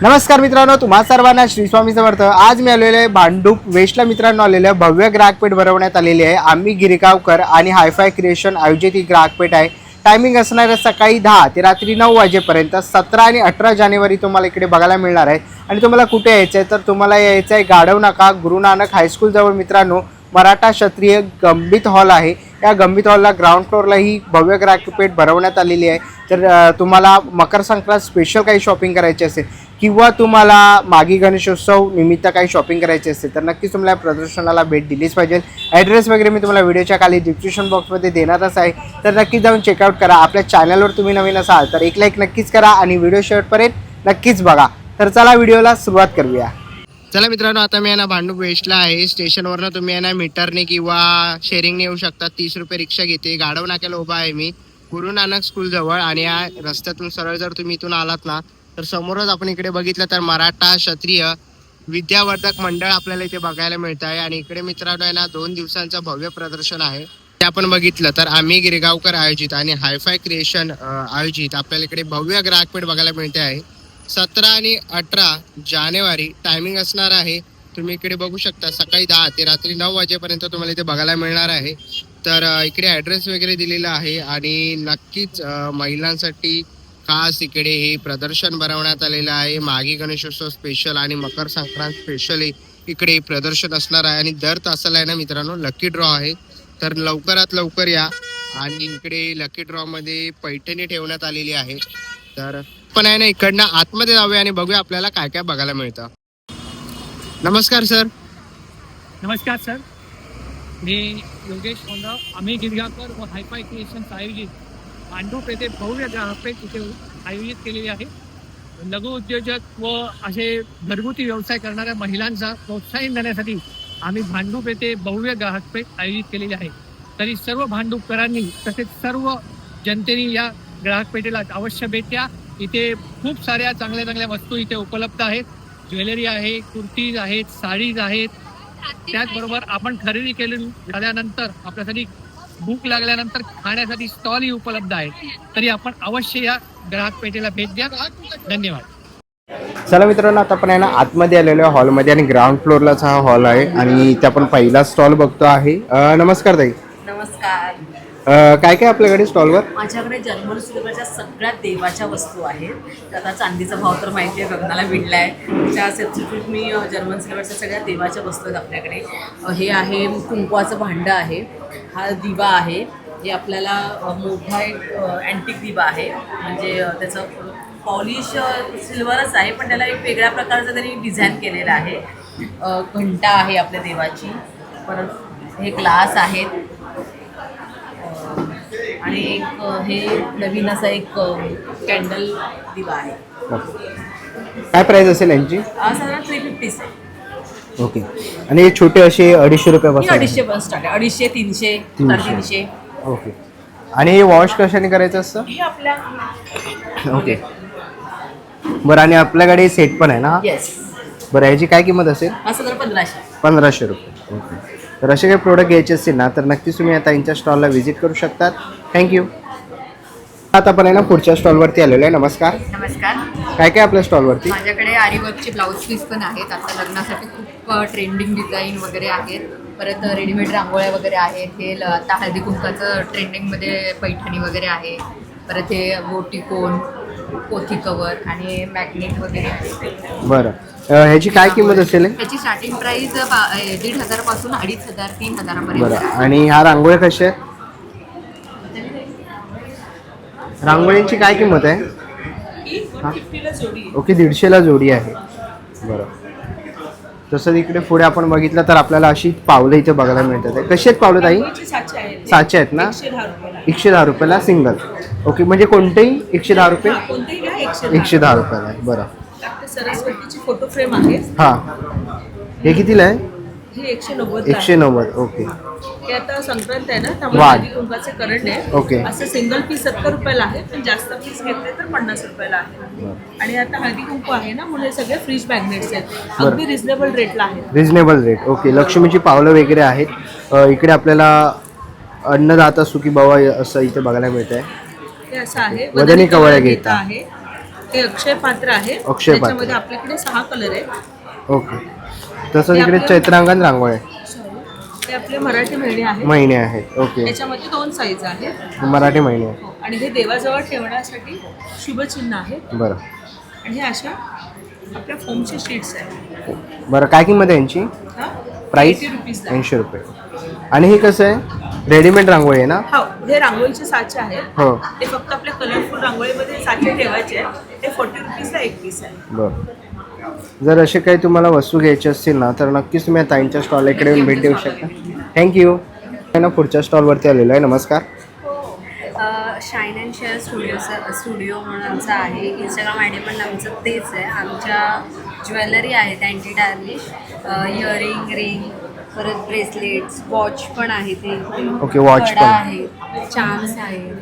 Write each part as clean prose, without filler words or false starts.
नमस्कार मित्रांनो, तुम्हा सर्वांना श्री स्वामी समर्थ। आज मी आलेलो आहे भांडूप वेस्टला मित्रांनो आलेलो आहे। भव्य ग्राहकपेठ भरवण्यात आलेली आहे। आम्ही गिरगावकर आणि हायफाय क्रिएशन आयोजित ही ग्राहकपेठ आहे। टायमिंग असणार आहे सकाळी 10 ते रात्री 9 वाजेपर्यंत। 17 आणि 18 जानेवारी तुम्हाला इकडे बघायला मिळणार आहे। आणि तुम्हाला कुठे यायचं आहे तर तुम्हाला यायचं आहे गाढव नाका गुरु नानक हायस्कूल जवळ मित्रांनो मराठा क्षत्रिय गंभीत हॉल आहे। या गंभीत हॉलला ग्राउंड फ्लोअरला ही भव्य ग्राहकपेठ भरवण्यात आलेली आहे। तर तुम्हाला मकर संक्रांत स्पेशल काही शॉपिंग करायची असेल किंवा तुम्हाला मागी गणेशोत्सव निमित्त काही शॉपिंग करायची असेल तर नक्कीच तुम्हाला प्रदर्शनाला भेट दिलीच पाहिजे। ॲड्रेस वगैरे मी तुम्हाला व्हिडिओच्या खाली डिस्क्रिप्शन बॉक्समध्ये देणारच आहे, तर नक्कीच जाऊन चेकआउट करा। आपल्या चॅनलवर तुम्ही नवीन असाल तर एक लाईक नक्कीच करा आणि व्हिडिओ शेवटपर्यंत नक्कीच बघा। तर चला व्हिडिओला सुरुवात करूया। चला मित्रांनो, आता मी ना भांडूप वेस्टला आहे। स्टेशनवरनं तुम्ही ना मीटरने किंवा शेअरिंगने येऊ शकता। 30 रुपये रिक्षा घेते। गाढव नाक्याला उभा आहे मी गुरु नानक स्कूल जवळ। आणि या रस्त्यातून सरळ जर तुम्ही इथून आलात ना तर समोरच आपण इकडे बघितलं तर मराठा क्षत्रिय विद्यावर्धक मंडळ आपल्याला इथे बघायला मिळत आहे। आणि इकडे मित्रांनो आहे ना 2 दिवसांचं भव्य प्रदर्शन आहे। ते आपण बघितलं तर आम्ही गिरगावकर आयोजित आणि हायफाय क्रिएशन आयोजित आपल्याला इकडे भव्य ग्राहकपेठ बघायला मिळते आहे। 17 आणि 18 जानेवारी टायमिंग असणार आहे। तुम्ही इकडे बघू शकता सकाळी 10 ते रात्री 9 वाजेपर्यंत तुम्हाला इथे बघायला मिळणार आहे। तर इकडे ॲड्रेस वगैरे दिलेला आहे आणि नक्कीच महिलांसाठी खास इकडे हे प्रदर्शन भरवण्यात आलेलं आहे। मागी गणेशोत्सव स्पेशल आणि मकर संक्रांत स्पेशल इकडे प्रदर्शन असणार आहे। आणि दर तासाला आहे ना मित्रांनो लकी ड्रॉ आहे, तर लवकरात लवकर या। आणि इकडे लकी ड्रॉ मध्ये पैठणी ठेवण्यात आलेली आहे। तर पण आहे ना इकडनं आतमध्ये जाऊया आणि बघूया आपल्याला काय काय बघायला मिळतं। नमस्कार सर। नमस्कार सर, मी योगेश मोंडा। आम्ही गिरगावकर व हायफाय क्रिएशन आयोजित भांडूप येथे भव्य ग्राहकपेठ इथे आयोजित केलेली आहे। लघु उद्योजक व असे घरगुती व्यवसाय करणाऱ्या महिलांचा प्रोत्साहन देण्यासाठी आम्ही भांडूप येथे भव्य ग्राहकपेठ आयोजित केलेली आहे। तरी सर्व भांडूपकरांनी तसेच सर्व जनतेने या ग्राहकपेठेला अवश्य भेट द्या। इथे खूप साऱ्या चांगल्या चांगल्या वस्तू इथे उपलब्ध आहेत। ज्वेलरी आहे, कुर्तीज आहेत, साडीज आहेत। त्याचबरोबर आपण खरेदी केली झाल्यानंतर आपल्यासाठी भूक लागल्यानंतर खाण्यासाठी स्टॉलही उपलब्ध आहेत। तरी आपण अवश्य या ग्राहक पेठेला भेट द्या। धन्यवाद। चला मित्रांनो, आता आपण आहे ना आतमध्ये आलेलो आहे हॉलमध्ये आणि ग्राउंड फ्लोअरलाच हा हॉल आहे आणि इथे आपण पहिला स्टॉल बघतो आहे। नमस्कार ताई। नमस्कार। काय काय आपल्याकडे स्टॉलवर? माझ्याकडे जर्मन सिल्वरच्या सगळ्या देवाच्या वस्तू आहेत। आता चांदीचा भाव तर माहिती आहे, गगनाला भिडला आहे। त्या सबस्टिट्यूट मी जर्मन सिल्वरच्या सगळ्या देवाच्या वस्तू आहेत आपल्याकडे। हे आहे कुंकवाचं भांडं आहे, हा दिवा आहे, हे आपल्याला मोठा एक अँटिक दिवा आहे, म्हणजे त्याचं पॉलिश सिल्वरच आहे पण त्याला एक वेगळ्या प्रकारचं त्यांनी डिझाईन केलेलं आहे। घंटा आहे आपल्या देवाची, परत हे ग्लास आहेत आणि एक हे नवीन असं एक कॅन्डल दिवा आहे। काय प्राइस असेल यांची? साधारण 350 आहे। ओके। आणि हे छोटे असे 250 रुपयापासून? 250 पण स्टार्ट आहे, 250, 300, 350। ओके। आणि हे वॉश कशाने करायचं असतं? हे आपल्या ओके बरं। आणि आपल्याकडे सेट पण आहे ना? येस। बरं, याची काय किंमत असेल? हा साधारण 1500। 1500 रुपये। ओके। तर असे काही प्रोडक्ट घ्यायचे असतील ना तर नक्कीच तुम्ही आता यांच्या स्टॉलला व्हिजिट करू शकतात। थँक्यू। आता आपण आहे ना पुढच्या स्टॉलवरती आलेलो आहे। नमस्कार। नमस्कार। काय काय आपल्या स्टॉलवरती? माझ्याकडे आरीवर्कचे ब्लाऊज पीस पण आहेत। आता लग्नासाठी खूप ट्रेंडिंग डिझाईन वगैरे आहेत। परत रेडीमेड रांगोळ्या वगैरे आहेत। हे आता हळदी कुंकाचं ट्रेंडिंगमध्ये पैठणी वगैरे आहे। परत हे बोटीकोन, पोथी कवर आणि मॅग्नेट वगैरे। बरं, ह्याची काय किंमत असेल? ह्याची स्टार्टिंग प्राईस 1,500 पासून 2,500 3,000 बरं। पर्यंत। आणि ह्या रांगोळ्या कशा आहेत? रांगोळींची काय किंमत आहे? ओके, 150ला जोडी आहे। बरं। तसंच इकडे पुढे आपण बघितलं तर आपल्याला अशी पावलं इथे बघायला मिळतात। कशी आहेत पावलं ताई? साचे आहेत ना? 110 रुपयाला सिंगल। ओके, म्हणजे कोणतेही 110 रुपये? 110 रुपयाला आहे। बरं। सरस्वतीची फोटो फ्रेम आहे। हां, हे कितीला आहे? हे 190। 190। ओके। हे आता संक्रांत आहे ना, त्यामुळे वाढ. हळदी कुंकाचे करंट आहे। ओके। असं सिंगल पीस 70 रुपयाला आहे, पण जास्त पीस घेतले तर 50 रुपयाला आहे। आणि आता हळदी कुंकू आहे ना, म्हणून सगळे फ्रीज मॅग्नेट्स आहेत, अगदी रिझनेबल रेटला आहेत। Reasonable rate. ओके। लक्ष्मीची पावलं वगैरे आहेत। इकडे आपल्याला अन्नदाता सुखी बाबा असं इथे बघायला मिळत आहे। हे असं आहे, वदनी कवळ्या घेता आहे। हे अक्षय पात्र आहे. अक्षय पात्र. त्याच्यामध्ये आपल्याकडे 6 कलर आहेत. ओके. तसंच इकडे चैत्रांगण रांगोळी आहे. ते आपले मराठी महिने आहेत. महिने आहेत. ओके. त्याच्यामध्ये 2 साईज आहेत. मराठी महिने आहे. आणि हे देवाजवळ ठेवण्यासाठी शुभचिन्ह आहे. बरं आणि हे अशा आपल्या फोमचे शीट्स आहेत. बरं, काय किंमत आहे यांची? Price 80 rupees. 80 रुपये. आणि हे कसं आहे? रेडीमेड रांगोळी आहे ना? हो, हे रांगोळीचे साचे आहेत. हो. ते फक्त आपल्या कलरफुल रांगोळीमध्ये साचे ठेवायचे आहे. ते 40 रुपीजला 1 पीस आहे. बरं. जर असे काही तुम्हाला वस्तू घ्यायची असतील ना तर नक्कीच तुम्ही ताईंच्या स्टॉल इकडे येऊन भेट देऊ शकता. थँक्यू. ना पुढच्या स्टॉलवरती आलेलो आहे. नमस्कार. शाईन अँड शेअर स्टुडिओ म्हणून आमचा आहे. इंस्टाग्राम आय डी पण आमचं तेच आहे. आमच्या ज्वेलरी आहेत अँटी टार्निश, इयरिंग, रिंग, परत ब्रेसलेट्स, वॉच पण आहे. ते ओके, वॉच पण आहेत, चार्म्स आहेत,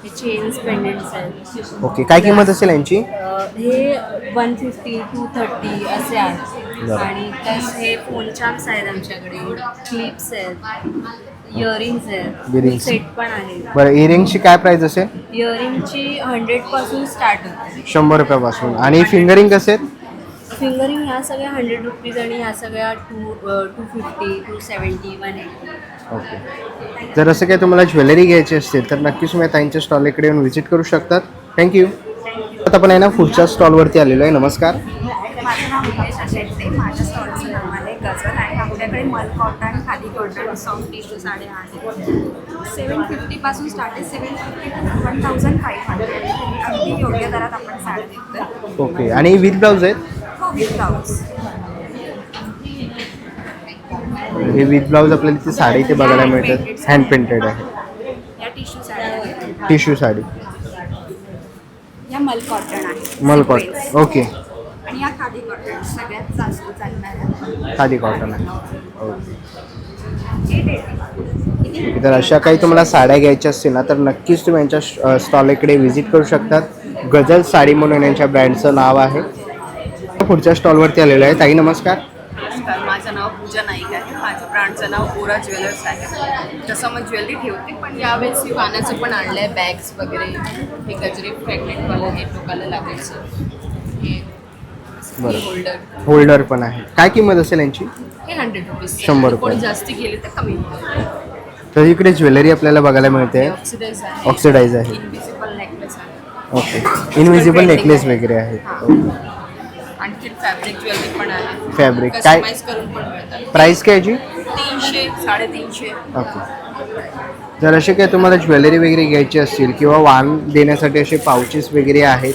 हे चेन्स, पेंडेंट्स आहेत. ओके. काय किंमत असेल यांची? हे 150, 230 असे आहेत. बरं. आणि प्लस हे फोन चार्म्स आहेत आमच्याकडे, क्लिप्स आहेत, इयरिंग्स आहेत, Earrings. सेट पण आहे. बरं, इयरिंगची काय प्राईस असेल? इयरिंगची 100 पासून स्टार्ट होते. 100 रुपयापासून. आणि फिंगरिंग कसे? फिंगरिंग ह्या सगळ्या 100 रुपीज आणि ह्या सगळ्या 250, 270, 180. ओके. जर असं काही तुम्हाला ज्वेलरी घ्यायची असेल तर नक्कीच तुम्ही ताईंच्या स्टॉल इकडे येऊन व्हिजिट करू शकतात. थँक्यू. आता आपण आहे ना पुढच्या स्टॉलवरती आलेलो आहे. नमस्कार. माझं नाव निलेश शेट्टे. माझ्या स्टॉलचं नाव आहे गझल आणि आपल्याकडे मल cotton, khadi cotton, soft tissue साड्या आहेत. 750 पासून स्टार्ट आहे. 750 to 1500. अगदी योग्य दरात आपण साड्या देतो. ओके. आणि विथ ब्लाऊज आहेत? हो, विथ ब्लाऊज. हे विथ ब्लाऊज आपल्याला इथे साडी इथे बघायला मिळतात. हँड पेंटेड आहे. या टिश्यू साड्या आहेत. टिश्यू साडी. या मल कॉटन आहे. मल कॉटन. ओके. आणि या खादी कॉटन सगळ्यात जास्त चालणाऱ्या. खादी कॉटन आहे. ओके. तर अशा काही तुम्हाला साड्या घ्यायच्या असतील ना तर नक्कीच तुम्ही यांच्या स्टॉल इकडे व्हिजिट करू शकतात. गझल साडी म्हणून यांच्या ब्रँडचं नाव आहे. पुढच्या स्टॉलवरती आलेलं आहे. ताई नमस्कार. नमस्कार, माझं नाव पूजा नाईक आहे. माझं ब्रँडचं नाव ओरा ज्वेलर्स आहे. तसं मग ज्वेलरी ठेवते पण यावेळेस मी वानाचं पण आणलं आहे, बॅग्स वगैरे. हे गजरे फ्रॅग्नेटवालं हे टोकाला लागायचं. हे बरं. होल्डर, होल्डर पण आहे. काय किंमत असेल यांची? हे 100 रुपीज. 100 रुपये. कोणी जास्ती गेले तर कमी. तर इकडे ज्वेलरी आपल्याला बघायला मिळते. ऑक्सिडाइज आहे. ऑक्सिडाइज आहे. इनविजिबल नेकलेस आहे. ओके. इनविजिबल नेकलेस वगैरे आहे. आणखी फॅब्रिक ज्वेलरी पण आहे. फॅब्रिक काय कस्टमाइज करून पण मिळतात. प्राईस काय याची? 300, 350. ओके. जर असे काही तुम्हाला ज्वेलरी वगैरे घ्यायची असतील किंवा वाण देण्यासाठी असे पाउचेस वगैरे आहेत,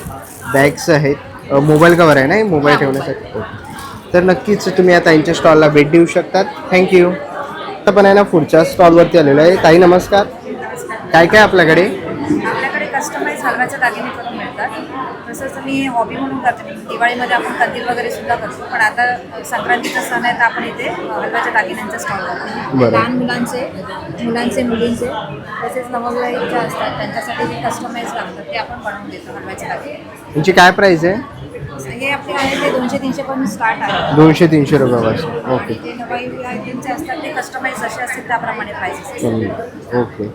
बॅग्स आहेत, मोबाईल कवर आहे ना मोबाईल ठेवण्यासाठी. ओके. तर नक्कीच तुम्ही आता यांच्या स्टॉलला भेट देऊ शकतात. थँक्यू. आता पण आहे ना पुढच्या स्टॉलवरती आलेलो आहे. ताई नमस्कार. काय काय आपल्याकडे? आपल्याकडे कस्टमाइज हलव्याचे दागिने करून मिळतात. तसंच मी हॉबी म्हणून करते. दिवाळीमध्ये आपण कंदील वगैरे सुद्धा करतो. पण आता संक्रांतीचा सण आहे तर आपण इथे हलव्याच्या दागिन्यांचा स्टॉल करतो. बरं. लहान मुलांचे मुलींचे तसेच नवविवाहित जे असतात त्यांच्यासाठी जे कस्टमाइज लागतात ते आपण बनवून देतो हलव्याचे दागिने. यांची काय प्राईस आहे? हे आपले आहे ते 200-300 पासून स्टार्ट आहे. 200-300 रुपयापासून. आणि ओके. जे नवविवाहितांचे असतात ते कस्टमाइज जसे असतील त्याप्रमाणे प्राइस असतात. ओके.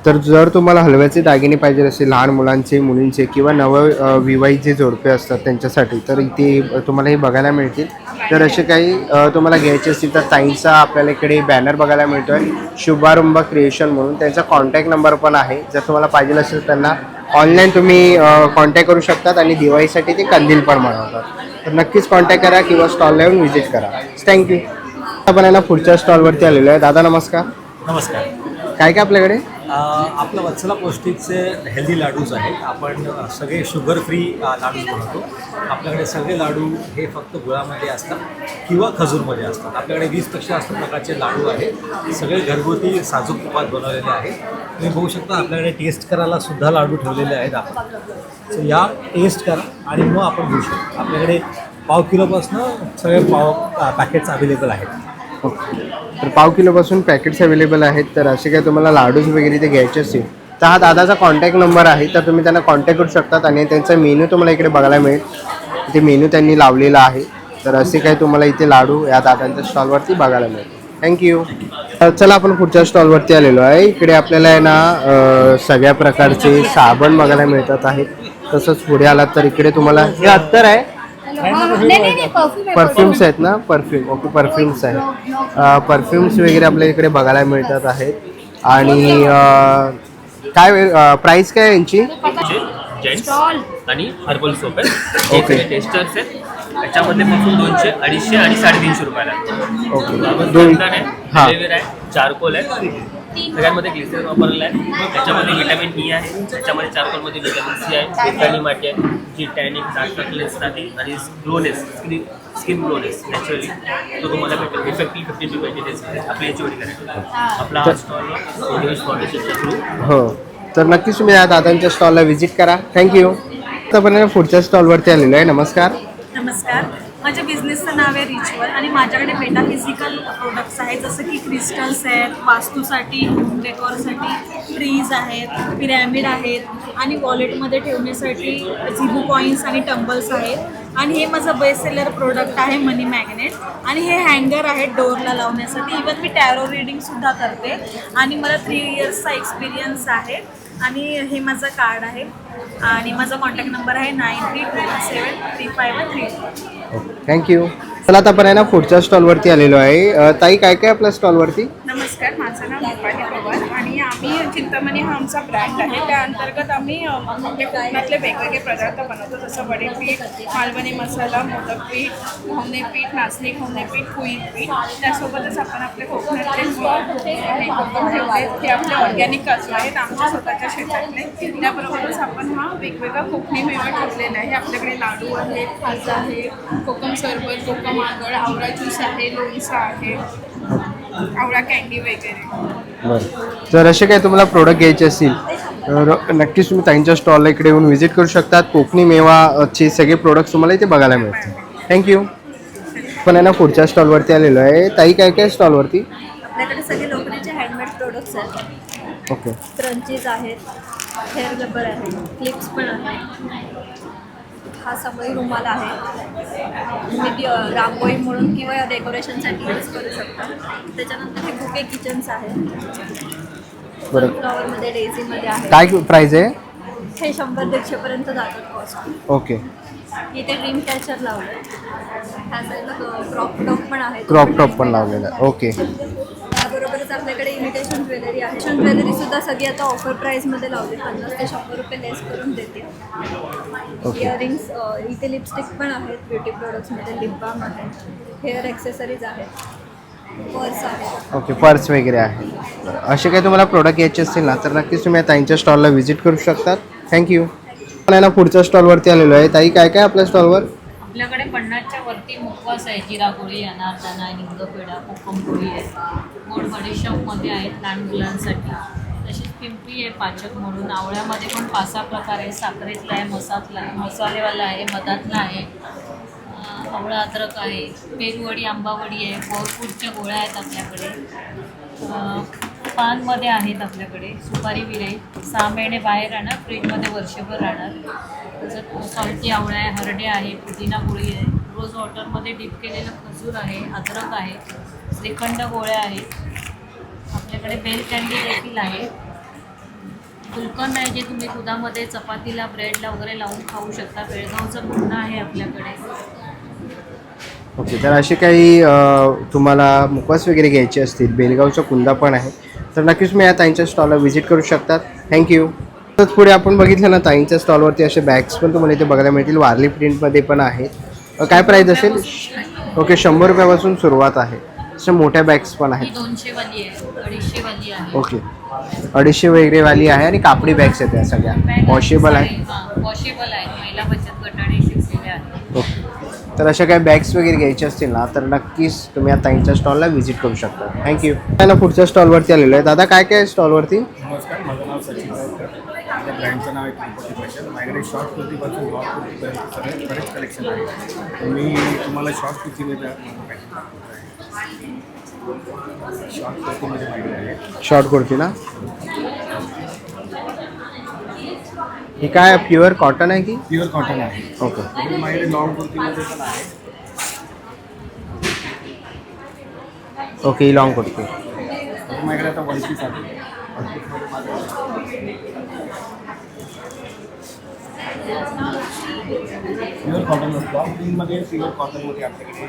तर जर तुम्हाला हलव्याचे दागिने पाहिजे असेल लहान मुलांचे, मुलींचे किंवा नवविवाहित जे जोडपे असतात त्यांच्यासाठी तर इथे तुम्हाला हे बघायला मिळतील. तर असे काही तुम्हाला घ्यायचे असतील तर ताईंचा आपल्याला इकडे बॅनर बघायला मिळतो आहे, शुभारंभ क्रिएशन म्हणून. त्यांचा कॉन्टॅक्ट नंबर पण आहे. जर तुम्हाला पाहिजे असेल त्यांना ऑनलाईन तुम्ही कॉन्टॅक्ट करू शकतात. आणि दिवाळीसाठी ते कंदील पण बनवतात. तर नक्कीच कॉन्टॅक्ट करा किंवा स्टॉलला येऊन व्हिजिट करा. थँक्यू. आपण आहे ना पुढच्या स्टॉलवरती आलेलो आहे. दादा नमस्कार. नमस्कार. काय काय आपल्याकडे? आपलं वत्सला पौष्टिकचे हेल्दी लाडूज आहेत. आपण सगळे शुगर फ्री लाडूज बनवतो. आपल्याकडे सगळे लाडू हे फक्त गुळामध्ये असतात किंवा खजूरमध्ये असतात. आपल्याकडे 20पेक्षा जास्त प्रकारचे लाडू आहेत. सगळे घरगुती साजूक तुपात बनवलेले आहेत. तुम्ही बघू शकता आपल्याकडे टेस्ट करायला सुद्धा लाडू ठेवलेले आहेत आपण. सो या टेस्ट करा आणि मग आपण घेऊ शकतो. आपल्याकडे पाव किलोपासून सगळे पॅकेट्स अवेलेबल आहेत. ओके. तर पाव किलोपासून पॅकेट्स अवेलेबल आहेत. तर असे काही तुम्हाला लाडूज वगैरे ते घ्यायचे असतील तर हा दादाचा कॉन्टॅक्ट नंबर आहे. तर तुम्ही त्यांना कॉन्टॅक्ट करू शकतात. आणि त्यांचा मेन्यू तुम्हाला इकडे बघायला मिळेल. इथे मेन्यू त्यांनी लावलेला आहे. तर असे काही तुम्हाला इथे लाडू या दादांच्या स्टॉलवरती बघायला मिळेल. थँक्यू. चला आपण पुढच्या स्टॉलवरती आलेलो आहे. इकडे आपल्याला आहे ना सगळ्या प्रकारचे साबण बघायला मिळतात आहेत. तसंच पुढे आलात तर इकडे तुम्हाला हे अत्तर आहे, परफ्युम्स आहेत ना, परफ्यूम. ओके, परफ्युम्स आहेत. परफ्युम्स वगैरे आपल्या इकडे बघायला मिळतात आहेत. आणि काय प्राइस काय आहे यांची? जेंट्स आणि हर्बल सोप आहेत. ओके. हे टेस्टर्स आहेत. याच्यामध्ये पासून 200, 250 आणि 350 रुपयाला आहे. ओके, दोन. चंदन आहे, हां. एलोवेरा आहे, चारकोल आहे. सगळ्यांमध्ये ग्लिसरीन वापरलेलं आहे. त्याच्यामध्ये विटॅमिन ई आहे. त्याच्यामध्ये चारकोलमध्ये विटॅमिन सी आहे, बेटानी माटी आहे, जी टॅनिक डार्क सर्कल्ससाठी आणि ग्लोनेस, स्किन ग्लोनेस नॅचरली तो तुम्हाला भेटेल. इफेक्टिव्ह 50-20 आपली याची वडी करायची. आपला हा स्टॉल इंडिव्हिज्युअल फाउंडेशनच्या थ्रू. हो, तर नक्कीच तुम्ही या दादांच्या स्टॉलला व्हिजिट करा. थँक्यू. आता आपण पुढच्या स्टॉलवरती आलेलो आहे. नमस्कार. नमस्कार. माझ्या बिझनेसचं नाव आहे रिच्युअल आणि माझ्याकडे मेटाफिजिकल प्रोडक्ट्स आहेत, जसं की क्रिस्टल्स आहेत, वास्तूसाठी, होम डेकोरसाठी, ट्रीज आहेत, पिरॅमिड आहेत आणि वॉलेटमध्ये ठेवण्यासाठी झिबू कॉईन्स आणि टंबल्स आहेत. आणि हे माझं बेस्ट सेलर प्रोडक्ट आहे मनी मॅग्नेट. आणि हे हँगर आहेत डोअरला लावण्यासाठी. इवन मी टॅरो रिडिंगसुद्धा करते आणि मला 3 इयर्सचा एक्सपिरियन्स आहे. आणि हे माझं कार्ड आहे आणि माझा कॉन्टॅक्ट नंबर आहे 93273513. Okay, thank you. चला आता आपण आहे ना पुढच्या स्टॉलवरती आलेलो आहे. ताई, काय काय आपल्या स्टॉलवरती? नमस्कार, माझं नाव दीपाली पवार आणि आम्ही चिंतामणी हा आमचा ब्रँड आहे. त्या अंतर्गत आम्ही कोकणातले वेगवेगळे पदार्थ बनवतो, जसं वडेपीठ, मालवणी मसाला, मोदक पीठ, घावणे पीठ, नाचणी घावणे पीठ, कुळीत पीठ. त्यासोबतच आपण आपले कोकणातले हे कोकम ठेवले, हे आपले ऑर्गॅनिक काजू आहेत आमच्या स्वतःच्या शेतातले. त्याबरोबरच आपण हा वेगवेगळा कोकणी मेवा ठेवलेला आहे. आपल्याकडे लाडू आहे, खाजा आहे, कोकम सरबत, कोकम आगळ, आवळा ज्यूस आहे, लोणचं आहे, आवळा कँडी वगैरे. बरं, जर असे काही तुम्हाला प्रोडक्ट घ्यायचे असतील तर नक्कीच तुम्ही त्यांच्या स्टॉलला इकडे येऊन व्हिजिट करू शकतात. कोकणी मेवाचे सगळे प्रोडक्ट्स तुम्हाला इथे बघायला मिळतील. थँक्यू. पण आहे ना पुढच्या स्टॉलवरती आलेलो आहे. ताई, काय काय स्टॉलवरती? आपल्याकडे सगळे लोकरीचे हँडमेड प्रोडक्ट्स आहेत. ओके. क्रंचीज आहेत, हेअर रबर आहे, क्लिप्स पण आहे. हा समोर रुमाल आहे, तुम्ही रांगोळी म्हणून किंवा डेकोरेशनसाठी यूज करू शकता. त्याच्यानंतर हे बुके किचन्स आहे, बरं. फ्लॉवरमध्ये, डेझीमध्ये आहे. काय प्राइस आहे? हे 100-150 पर्यंत जातात कॉस्ट. ओके. इथे ड्रीम कॅचर लावलं, ह्या साईडला क्रॉप टॉप पण आहे, क्रॉप टॉप पण लावलेला आहे. ओके. त्याबरोबरच आपल्याकडे इमिटेशन ज्वेलरी आहे. ज्वेलरी सुद्धा सगळी आता ऑफर प्राईसमध्ये लावली, 50 ते 100 रुपये लेस करून देते. ओके. इयरिंग्स, इथे लिपस्टिक पण आहेत ब्युटी प्रोडक्ट्समध्ये, लिप बाम आहे, हेअर ॲक्सेसरीज आहेत, पर्स आहे. ओके, पर्स वगैरे आहे. बरं, असे काही तुम्हाला प्रोडक्ट घ्यायचे असतील ना तर नक्कीच तुम्ही ताईंच्या स्टॉलला व्हिजिट करू शकतात. थँक्यू. पण आहे ना पुढच्या स्टॉलवरती आलेलो आहे. ताई, काय काय आपल्या स्टॉलवर? आपल्याकडे 50च्या वरती मुखवास आहे, जिरा पोळी, अनारदाना, हिंगपेढा, कोकम पोळी आहे, गोड बडीशॉपमध्ये आहेत लहान मुलांसाठी. तशीच पिंपरी आहे पाचक म्हणून. आवळ्यामध्ये पण 5-6 प्रकार आहे. साखरेतला आहे, मसालेवाला आहे, मधातला आहे, आवळा अद्रक आहे, पेरवडी, आंबावडी आहे, बोरफूटच्या गोळ्या आहेत आपल्याकडे. पानमध्ये आहेत आपल्याकडे सुपारी विरई. 6 महिने बाहेर राहणार, फ्रीजमध्ये वर्षभर राहणार. तसंच सॉल्टी आवळा आहे, हरडे आहे, पुदिना गोळी आहे, रोज वॉटरमध्ये डीप केलेलं खजूर आहे, अद्रक आहे, श्रीखंड गोळ्या आहेत. आपल्याकडे बेल कँडी देखील आहे. गुलकंद आहे, जे तुम्ही दुधामध्ये चपातीला, ब्रेडला वगैरे लावून खाऊ शकता. बेळगावचं पुन्हा आहे आपल्याकडे. ओके, तर असे काही तुम्हाला मुखवास वगैरे घ्यायचे असतील, बेलगावचा कुंदा पण आहे, तर नक्कीच तुम्ही या ताईंच्या स्टॉलला व्हिजिट करू शकतात. थँक्यू. तसंच पुढे आपण बघितलं ना ताईंच्या स्टॉलवरती असे बॅग्स पण तुम्हाला इथे बघायला मिळतील. वारली प्रिंटमध्ये पण आहेत. काय प्राईस असेल? ओके, 100 रुपयापासून सुरुवात आहे. अशा मोठ्या बॅग्स पण आहेत. 200 वाली आहे, 250 वाली आहे. ओके, 250 वगैरे वाली आहे आणि कापडी बॅग्स आहेत त्या सगळ्या. वॉशेबल आहे. वॉशेबल आहे, महिला बचत गटाने शिकलेल्या आहेत. ओके, तर अशा काही बॅग्स वगैरे घ्यायचे असतील ना तर नक्कीच तुम्ही या ताईंच्या स्टॉलला व्हिजिट करू शकता. थँक्यू. ना पुढच्या स्टॉलवरती आलेलो आहे. दादा, काय काय स्टॉलवरती? नमस्कार, माझं नाव सचिन गावकर. माझ्या ब्रँडचं नाव आहे कुंपटी फॅशन. माझ्याकडे शॉर्ट कुर्तीपासून लॉंग कुर्तीपर्यंत सगळे बरेच कलेक्शन आहे. मी तुम्हाला शॉर्ट कुर्तीमध्ये शॉर्ट कुर्तीमध्ये माहिती आहे. शॉर्ट कुर्ती ना? ही काय प्युअर कॉटन आहे की? प्युअर कॉटन आहे. ओके. माझ्याकडे लॉंग कुर्तीमध्ये पण आहे. ओके, ही लॉंग कुर्ती. माझ्याकडे आता 1 पीस आहे. प्युअर कॉटन ब्लॉक प्रिंटमध्ये प्युअर कॉटनमध्ये आपल्याकडे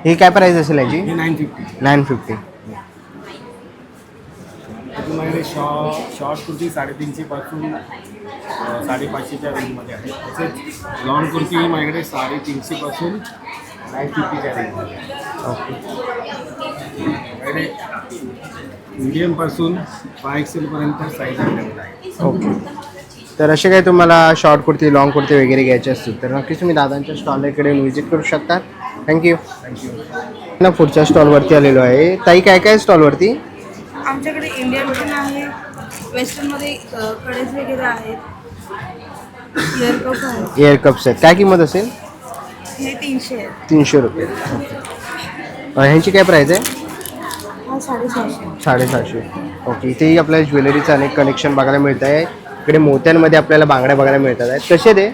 हे ही काय प्राईस असेल याची? 950. 950. माझ्याकडे शॉर्ट कुर्ती 350 पासून 550च्या रेंजमध्ये आहे. तसेच लॉंग कुर्ती माझ्याकडे 350 पासून 950च्या रेंजमध्ये आहे. ओके. माझ्याकडे मीडियमपासून 5XL पर्यंत साईज अवेलेबल आहे. ओके. तर असे काही तुम्हाला शॉर्ट कुर्ती लॉंग कुर्ती वगैरे घ्यायचे असतील तर नक्कीच तुम्ही दादांच्या स्टॉलकडे व्हिजिट करू शकता. थँक्यू. ना पुढच्या स्टॉलवरती आलेलो आहे. ताई काय काय स्टॉलवरती? आमच्याकडे इंडियन पण आहे, वेस्टर्नमध्ये कडेच वगैरे आहेत, इयरकप आहे. एअर कप्स आहेत. काय किंमत असेल? हे 300 आहे. 300 रुपये. ओके. ह्यांची काय प्राईस आहे? हा 750. 750. ओके. इथेही आपल्याला ज्वेलरीचं अनेक कलेक्शन बघायला मिळत आहे. इकडे मोत्यांमध्ये आपल्याला बांगड्या बघायला मिळतात आहेत. कसे ते?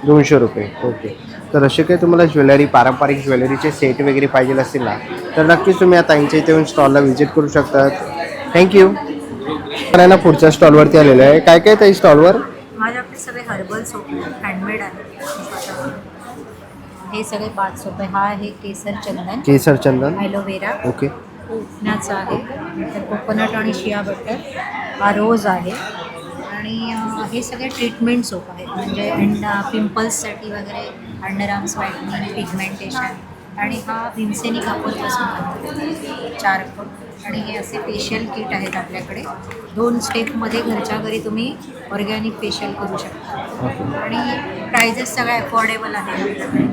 200 रुपये. ओके. तर असे काही तुम्हाला ज्वेलरी पारंपरिक ज्वेलरीचे सेट वगैरे पाहिजे असतील ना तर नक्कीच तुम्ही आता ताईंच्या इथे येऊन स्टॉलला व्हिजिट करू शकतात. थँक्यू. तर ना पुढच्या स्टॉलवरती आलेलं आहे. काय काय ताई स्टॉलवर? माझ्याकडे सगळे हर्बल सोप हँडमेड आहे. हे सगळे 5 सोप आहे. हा आहे केसर चंदन, केसर चंदन. Aloe vera, okay. उठण्याचं आहे, नंतर कोकोनट आणि शिया बटर, हा रोज आहे आणि हे सगळे ट्रीटमेंट सोप आहेत म्हणजे पिंपल्ससाठी वगैरे, अंडरआर्म्स व्हाईटनिंग, पिगमेंटेशन आणि हा भीमसेनी कापूरपासून बनवलेला चारकोट आणि हे असे फेशियल किट आहेत आपल्याकडे. 2 स्टेपमध्ये घरच्या घरी तुम्ही ऑर्गॅनिक फेशियल करू शकता आणि प्राइजेस सगळे अफोर्डेबल आहेत आपल्याकडे.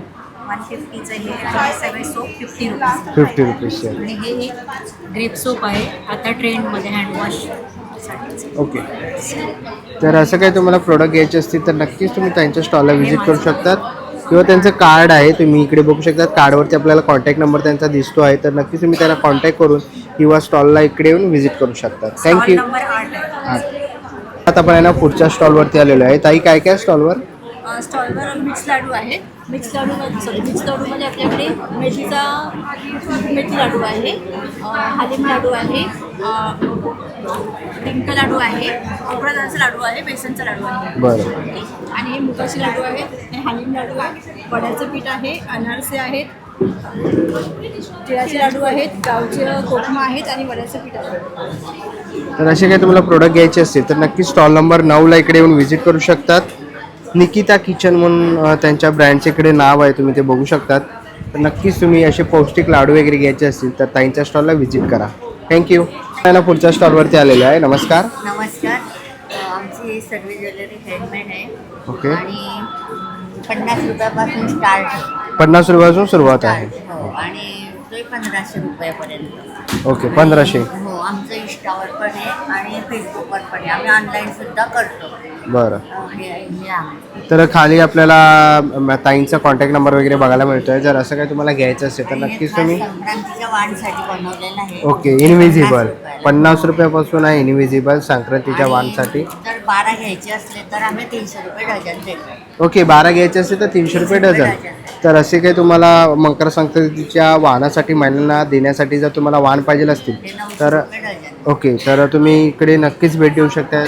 150चं हे आणि सगळे सोप 50 रुपीज. 50 रुपीज. आणि हे एक ग्रेप सोप आहे आता ट्रेंडमध्ये हँडवॉशसाठी. ओके. तर असं काही तुम्हाला प्रोडक्ट घ्यायचे असतील तर नक्कीच तुम्ही त्यांच्या स्टॉलला व्हिजिट करू शकतात किंवा त्यांचं कार्ड आहे तुम्ही इकडे बघू शकतात. कार्डवरती आपल्याला कॉन्टॅक्ट नंबर त्यांचा दिसतो आहे तर नक्कीच तुम्ही त्यांना कॉन्टॅक्ट करून किंवा स्टॉलला इकडे येऊन व्हिजिट करू शकतात. थँक्यू. आता आपण आहे ना पुढच्या स्टॉलवरती आलेलो आहे. ताई काय काय स्टॉलवर? स्टॉलवर मिक्स लाडू आहेत. मिक्स लाडूमध्ये आपल्याकडे मेथी लाडू आहे, हालिम लाडू आहे, डिंक लाडू आहे, खोबराचा लाडू आहे, बेसनचा लाडू आहे. बरं. आणि हे मुगाचे लाडू आहेत, हे हालिम लाडू आहे, वड्याचं पीठ आहे, अनारसे आहेत, तिळाचे लाडू आहेत, गावचे कोकमा आहेत आणि वड्याचं पीठ आहे. तर असे काही तुम्हाला प्रोडक्ट घ्यायचे असतील तर नक्की स्टॉल नंबर 9ला इकडे येऊन व्हिजिट करू शकतात. निकिता किचन म्हणून त्यांच्या ब्रँडचे इकडे नाव आहे, तुम्ही ते बघू शकतात. तर नक्कीच तुम्ही असे पौष्टिक लाडू वगैरे घ्यायचे असतील तर ताईंच्या स्टॉलला व्हिजिट करा. थँक्यू. त्यांना पुढच्या स्टॉलवरती आलेले आहे. नमस्कार. नमस्कार. आमची सर्व ज्वेलरी हँडमेड आहे. ओके. आणि 50 रुपयापासून स्टार्ट आहे. 50 रुपयापासून सुरुवात आहे. हो आणि ते 1500 रुपयापर्यंत. ओके. 1500. हो. आमचं इंस्टावर पण आहे आणि फेसबुकवर पण आहे. आम्ही ऑनलाईन सुद्धा करतो. बरं. हे आहे. तर खाली आपल्याला ताईंचा कॉन्टॅक्ट नंबर वगैरे बघायला मिळतोय. जर असं काही तुम्हाला घ्यायचं असेल तर नक्कीच तुम्ही. संक्रांतीच्या वाणसाठी बनवलेलं आहे. ओके. इनविजिबल 50 रुपयापासून आहे इनविजिबल संक्रांतीच्या वाणसाठी. जर 12 घ्यायचे असले तर आम्ही 300 रुपये डझन देतो. ओके. 12 घ्यायचे असेल तर 300 रुपये डझन. तर असे काही तुम्हाला मकर संक्रांतीच्या वाणासाठी महिलांना देण्यासाठी जर तुम्हाला वाण पाहिजे असतील तर ओके तर तुम्ही इकडे नक्कीच भेट देऊ शकता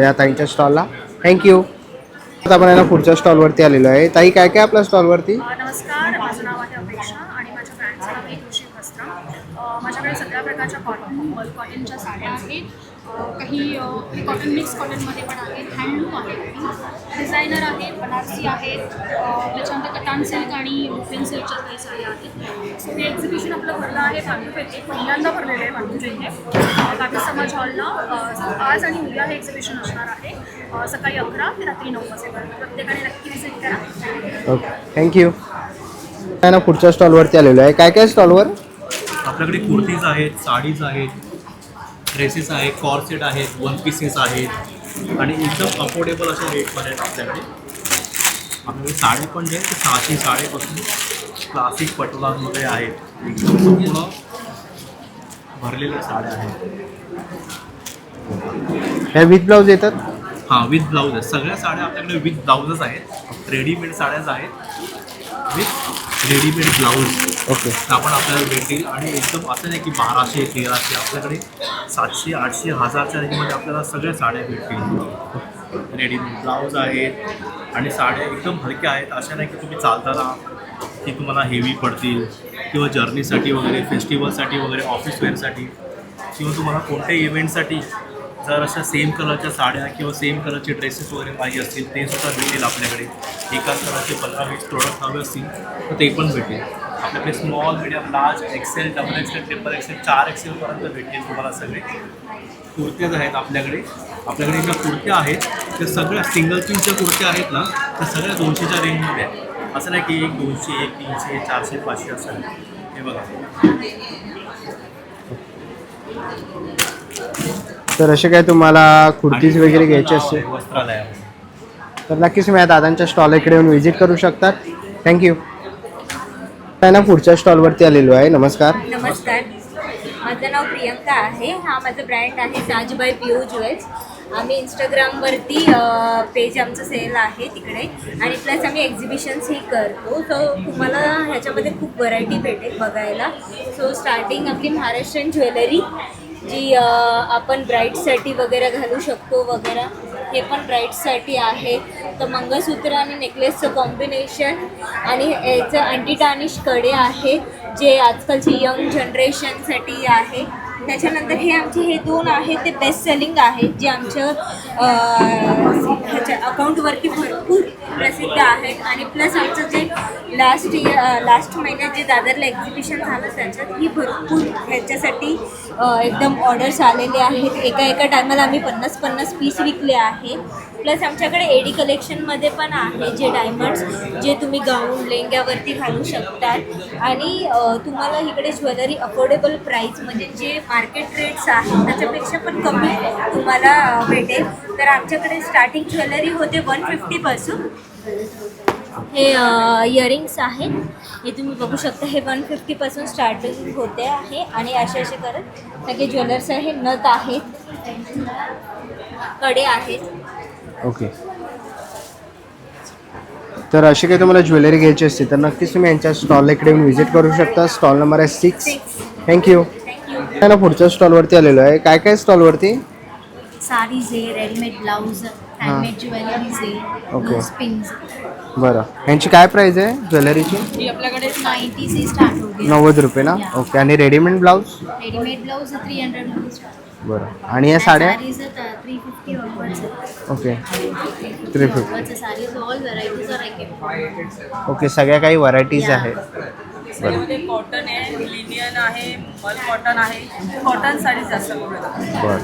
या ताईंच्या स्टॉलला. थँक्यू. आता आपण याला पुढच्या स्टॉलवरती आलेलो आहे. ताई काय काय आपल्या स्टॉलवरती? नमस्कार, माझं नाव आहे अपेक्षा आणि माझ्या ब्रँडचं नाव आहे कृषी वस्त्र. माझ्याकडे सगळ्या प्रकारच्या कॉटनच्या साड्या आहेत. काही कॉटन मिक्स कॉटनमध्ये पण आहेत, हँडलूम आहेत, डिझायनर आहेत, बनारसी आहेत, त्याच्यानंतर कटान सिल्क आणि मुफिन सिल्कच्या काही साड्या आहेत. सो हे एक्झिबिशन आपलं भरलं आहे भांडूप येथे, पहिल्यांदा भरलेलं आहे भांडूप येथे काव्य समाज हॉलला. आज आणि उद्या हे एक्झिबिशन असणार आहे सकाळी 11 ते रात्री 9 वाजेपर्यंत. प्रत्येकाने नक्की व्हिजिट करा. ओके. थँक्यू. ना पुढच्या स्टॉलवरती आलेलो आहे. काय काय स्टॉलवर? आपल्याकडे कुर्तीज आहेत, साडीज आहेत, ड्रेसेस आहेत, कॉर्सेट आहेत, वन पीसेस आहेत आणि एकदम अफोर्डेबल अशा रेटमध्ये आहेत आपल्याकडे. आपल्याकडे साड्या पण जे आहेत ते 600 साड्यापासून क्लासिक पटोलामध्ये आहेत. एकदम संपूर्ण भरलेल्या साड्या आहेत. ह्या विथ ब्लाऊज येतात? हां, विथ ब्लाऊज आहेत. सगळ्या साड्या आपल्याकडे विथ ब्लाऊजच आहेत. रेडीमेड साड्याच आहेत विथ रेडीमेड ब्लाऊज ओके आपण आपल्याला भेटतील आणि एकदम असं नाही की 1200 1300 आपल्याकडे 700 800 1000च्या रेंजमध्ये आपल्याला सगळ्या साड्या भेटतील. रेडीमेड ब्लाऊज आहेत आणि साड्या एकदम हलक्या आहेत. अशा नाही की तुम्ही चालताना की तुम्हाला हेवी पडतील किंवा जर्नीसाठी वगैरे, फेस्टिवलसाठी वगैरे, ऑफिस वेअरसाठी किंवा तुम्हाला कोणत्याही इव्हेंटसाठी जर अशा सेम कलरच्या साड्या किंवा सेम कलरचे ड्रेसेस वगैरे पाहिजे असतील ते सुद्धा भेटेल आपल्याकडे. एकाच कलरचे 15-20 प्रोडक्ट हवे असतील तर ते पण भेटेल आपल्याकडे. Small, medium, large, XL, double XL, triple XL, 4 एक्सेलपर्यंत भेटेल तुम्हाला सगळे. कुर्त्याज आहेत आपल्याकडे ज्या कुर्त्या आहेत त्या सगळ्या सिंगल पिनच्या कुर्त्या आहेत ना, त्या सगळ्या 200च्या रेंजमध्ये आहेत. असं नाही की 1 200 1 300 400 500 असं नाही. हे बघा. तर असे काय तुम्हाला कुर्तीज वगैरे घ्यायचे असतील वस्त्रालयामध्ये तर नक्कीच तुम्ही दादांच्या स्टॉल इकडे येऊन व्हिजिट करू शकतात. थँक्यू. ना पुढच्या स्टॉलवरती आलेलो आहे. नमस्कार. नमस्कार, माझं नाव प्रियंका आहे. हा माझा ब्रँड आहे ताजबाई प्युअर ज्वेल्स. आम्ही इंस्टाग्रामवरती पेज आमचं सेल आहे तिकडे आणि प्लस आम्ही एक्झिबिशन्सही करतो. सो तुम्हाला ह्याच्यामध्ये खूप व्हरायटी भेटेल बघायला. सो स्टार्टिंग आपली महाराष्ट्रीयन ज्वेलरी जी आपण ब्राईडसाठी वगैरे घालू शकतो वगैरे, हे पण ब्राईडसाठी आहे. तर मंगळसूत्र आणि नेकलेसचं कॉम्बिनेशन आणि याचं अँटी टार्निश कडे आहे जे आजकालची यंग जनरेशनसाठी आहे. त्याच्यानंतर हे आमचे हे 2 आहेत ते बेस्ट सेलिंग आहेत जे आमच्या ह्याच्या अकाउंटवरती भरपूर प्रसिद्ध आहेत. आणि प्लस आमचं जे लास्ट महिन्यात जे दादरला एक्झिबिशन झालं त्याच्यात ही भरपूर ह्याच्यासाठी एकदम ऑर्डर्स आलेले आहेत. एका टायमाला आम्ही 50 पीस विकले आहे. प्लस आमच्याकडे एडी कलेक्शनमध्ये पण आहे जे डायमंड्स जे तुम्ही गाऊन लेंग्यावरती घालू शकतात. आणि तुम्हाला इकडे ज्वेलरी अफोर्डेबल प्राईस म्हणजे जे मार्केट रेट्स आहेत त्याच्यापेक्षा पण कमी तुम्हाला भेटेल. तर आमच्याकडे स्टार्टिंग ज्वेलरी होते 150पासून. हे इयरिंग्स आहेत, हे तुम्ही बघू शकता. हे 150पासून स्टार्टिंग होते आहे आणि असे करत सगळे ज्वेलर्स आहे. नथ आहेत, कडे आहेत. ओके. तर अशी काही तुम्हाला ज्वेलरी घ्यायची असते तर नक्कीच तुम्ही यांच्या स्टॉल इकडे येऊन व्हिजिट करू शकता. स्टॉल नंबर आहे 6. थँक्यू. ना पुढच्या स्टॉलवरती आलेलो आहे. काय काय स्टॉलवरती? साडीज आहे, रेडीमेड ब्लाऊज, हँडमेड ज्वेलरीज आहे, ओके. पिन्स. बरं, यांची काय प्राईस आहे ज्वेलरीची? ही आपल्याकडे 90 से स्टार्ट होते. 90 रुपये ना. ओके. आणि रेडीमेड ब्लाऊज? रेडीमेड ब्लाऊज 300 मध्ये स्टार्ट. बरं. आणि या साड्या? Saris 350 onwards. Okay. 350. Saris all varieties are आय. ओके. सगळ्या काही व्हरायटीज आहेत. त्याच्यामध्ये कॉटन आहे, लिनियन आहे, मल कॉटन आहे. कॉटन साडी जास्त करून. बरं.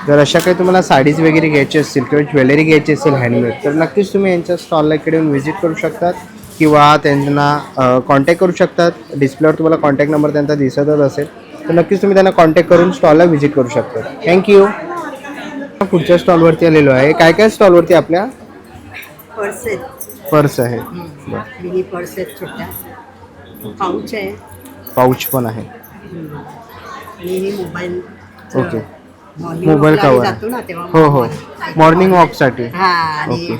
जर अशा काही तुम्हाला साडीज वगैरे घ्यायची असतील किंवा ज्वेलरी घ्यायची असेल हँडमेड तर नक्कीच तुम्ही यांच्या स्टॉलला इकडे येऊन व्हिजिट करू शकतात किंवा त्यांना कॉन्टॅक्ट करू शकतात. डिस्प्लेवर तुम्हाला कॉन्टॅक्ट नंबर त्यांचा दिसतच असेल तर नक्कीच तुम्ही त्यांना कॉन्टॅक्ट करून स्टॉलला व्हिजिट करू शकता. थँक्यू. पुढच्या स्टॉलवरती आलेलो आहे. काय काय स्टॉलवरती आपल्या? पर्स आहे. बरं. मिनी पर्स आहेत, छोट्या पाऊच आहे, पाऊच पण आहे. Mini mobile. Okay. Mobile cover. हो. मॉर्निंग वॉकसाठी. ओके.